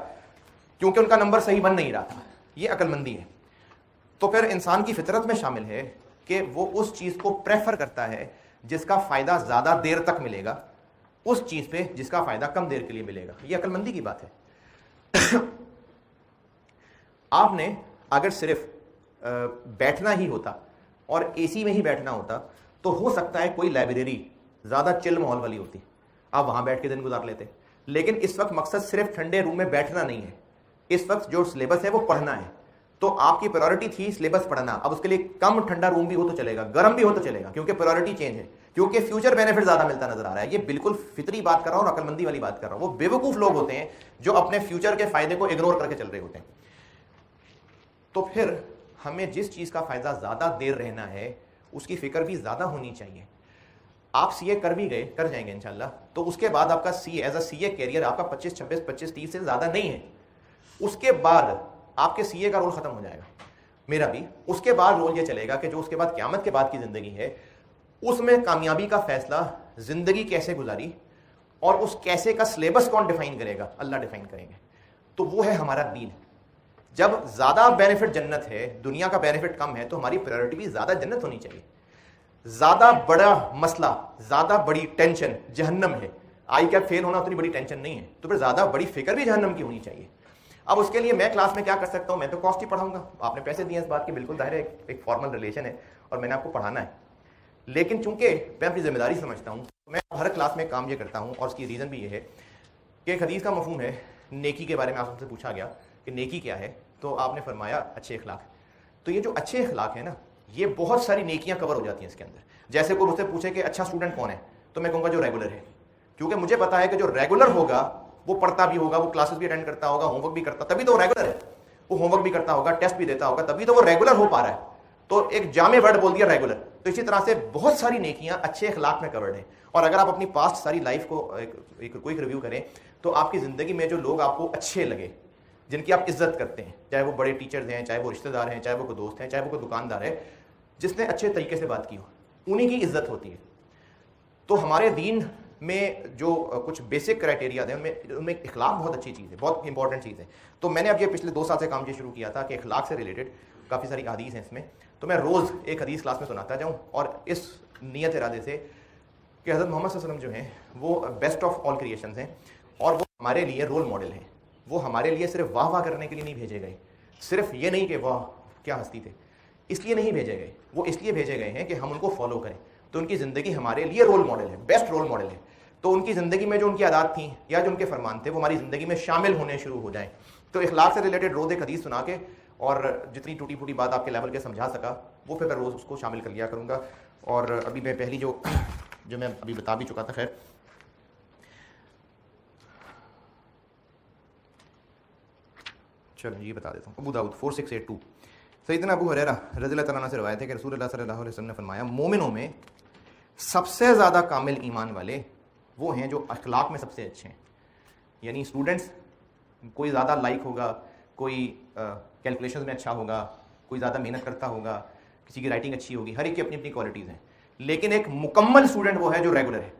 क्योंकि उनका नंबर सही बन नहीं रहा था। ये अक्लमंदी है। तो फिर इंसान की फितरत में शामिल है कि वो उस चीज़ को प्रेफर करता है जिसका फ़ायदा ज़्यादा देर तक मिलेगा, उस चीज़ पे जिसका फ़ायदा कम देर के लिए मिलेगा। ये अक्लमंदी की बात है। आपने अगर सिर्फ बैठना ही होता और एसी में ही बैठना होता तो हो सकता है कोई लाइब्रेरी ज़्यादा चिल माहौल वाली होती, आप वहाँ बैठ के दिन गुजार लेते। लेकिन इस वक्त मकसद सिर्फ ठंडे रूम में बैठना नहीं है, इस वक्त जो सिलेबस है वो पढ़ना है। तो आपकी प्रायोरिटी थी सिलेबस पढ़ना, अब उसके लिए कम ठंडा रूम भी हो तो चलेगा, गर्म भी हो तो चलेगा, क्योंकि प्रायोरिटी चेंज है, क्योंकि फ्यूचर बेनिफिट ज्यादा मिलता नजर आ रहा है। ये बिल्कुल फितरी बात कर रहा हूं और अकलमंदी वाली बात कर रहा हूं। वो बेवकूफ लोग होते हैं जो अपने फ्यूचर के फायदे को इग्नोर करके चल रहे होते हैं। तो फिर हमें जिस चीज का फायदा ज्यादा देर रहना है उसकी फिक्र भी ज्यादा होनी चाहिए। आप सीए कर भी गए, कर जाएंगे इंशाल्लाह, तो उसके बाद आपका CA as a CA career आपका 25, 26, 25, 30 से ज्यादा नहीं है। उसके बाद आपके सीए का रोल खत्म हो जाएगा, मेरा भी। उसके बाद रोल ये चलेगा कि जो उसके बाद क़यामत के बाद की जिंदगी है उसमें कामयाबी का फैसला जिंदगी कैसे गुजारी और उस कैसे का सिलेबस कौन डिफाइन करेगा, अल्लाह डिफाइन करेंगे। तो वो है हमारा दीन। जब ज्यादा बेनिफिट जन्नत है, दुनिया का बेनिफिट कम है, तो हमारी प्रायोरिटी भी ज्यादा जन्नत होनी चाहिए। ज्यादा बड़ा मसला, ज्यादा बड़ी टेंशन जहन्नम है, आई कैप फेल होना उतनी बड़ी टेंशन नहीं है, तो फिर ज्यादा बड़ी फिक्र भी जहन्नम की होनी चाहिए। अब उसके लिए मैं क्लास में क्या कर सकता हूं, मैं तो कॉस्ट ही पढ़ाऊंगा, आपने पैसे दिए इस बात की, बिल्कुल जाहिर है एक फॉर्मल रिलेशन है और मैंने आपको पढ़ाना है। लेकिन चूंकि मैं अपनी जिम्मेदारी समझता हूं, मैं हर क्लास में काम ये करता हूं, और उसकी रीजन भी ये है कि एक हदीस का मफहूम है, नेकी के बारे में आपसे पूछा गया कि नेकी क्या है, तो आपने फरमाया अच्छे अखलाक। तो ये जो अच्छे अखलाक है ना, ये बहुत सारी नेकियां कवर हो जाती हैं इसके अंदर। जैसे कोई मुझसे पूछे कि अच्छा स्टूडेंट कौन है, तो मैं कहूँगा जो रेगुलर है, क्योंकि मुझे पता है कि जो रेगुलर होगा वो पढ़ता भी होगा, वो क्लासेस भी अटेंड करता होगा, होमवर्क भी करता, तभी तो वो रेगुलर है। वो होमवर्क भी करता होगा, टेस्ट भी देता होगा, तभी तो वो रेगुलर हो पा रहा है। तो एक जामे वर्ड बोल दिया रेगुलर। तो इसी तरह से बहुत सारी नेकियां अच्छे अखलाक में कवर्ड हैं। और अगर आप अपनी पास्ट सारी लाइफ को एक क्विक रिव्यू करें, तो आपकी जिंदगी में जो लोग आपको अच्छे लगे, जिनकी आप इज्जत करते हैं, चाहे वो बड़े टीचर्स हैं, चाहे वो रिश्तेदार हैं, चाहे वो कोई दोस्त हैं, चाहे वो कोई दुकानदार है, जिसने अच्छे तरीके से बात की हो, उन्हीं की इज्जत होती है। तो हमारे दीन में जो कुछ बेसिक क्राइटेरिया हैं, उनमें इखलाक बहुत अच्छी चीज़ है, बहुत इंपॉर्टेंट चीज़ है। तो मैंने अब ये पिछले 2 साल से काम ये शुरू किया था कि इखलाक से रिलेटेड काफ़ी सारी हदीस हैं इसमें, तो मैं रोज़ एक हदीस क्लास में सुनाता जाऊँ, और इस नियत इरादे से कि हज़रत मोहम्मद सल्लल्लाहु अलैहि वसल्लम जो हैं वो बेस्ट ऑफ ऑल क्रिएशंस हैं, और वो हमारे लिए रोल मॉडल हैं। वो हमारे लिए सिर्फ वाह वाह करने के लिए नहीं भेजे गए, सिर्फ ये नहीं कि वाह क्या हस्ती थे, इसलिए नहीं भेजे गए, वो इसलिए भेजे गए हैं कि हम उनको फॉलो करें। तो उनकी ज़िंदगी हमारे लिए रोल मॉडल है, बेस्ट रोल मॉडल है। तो उनकी ज़िंदगी में जो उनकी आदत थी या जो उनके फरमान थे, वो हमारी ज़िंदगी में शामिल होने शुरू हो जाएं। तो इखलाक से रिलेटेड रोज़ एक हदीस सुना के, और जितनी टूटी फूटी बात आपके लेवल के समझा सका, वो फिर मैं रोज़ उसको शामिल कर लिया करूँगा। और अभी मैं पहली जो मैं अभी बता भी चुका था, खैर चलो ये बता देता हूँ। अबू दाऊद 4682 सैयदना अबू हुरैरा रज़ियल्लाहु ताला अन्हु से रवायत है कि रसूलुल्लाह सल्लल्लाहु अलैहि वसल्लम ने फरमाया, मोमिनों में सबसे ज़्यादा कामिल ईमान वाले वो हैं जो अखलाक में सबसे अच्छे हैं। यानी स्टूडेंट्स, कोई ज़्यादा लाइक होगा, कोई कैलकुलेशन में अच्छा होगा, कोई ज़्यादा मेहनत करता होगा, किसी की राइटिंग अच्छी होगी, हर एक की अपनी अपनी क्वालिटीज़ हैं। लेकिन एक मुकम्मल स्टूडेंट वो है जो रेगुलर है।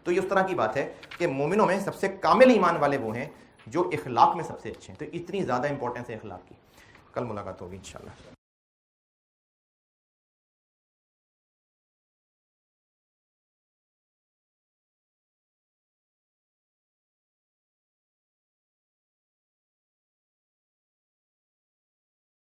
तो ये उस तरह की बात है कि मोमिनों में सबसे कामिल ईमान वाले वो हैं जो इखलाक में सबसे अच्छे हैं। तो इतनी ज़्यादा इंपॉर्टेंस है इखलाक की। कल मुलाकात होगी इंशाल्लाह।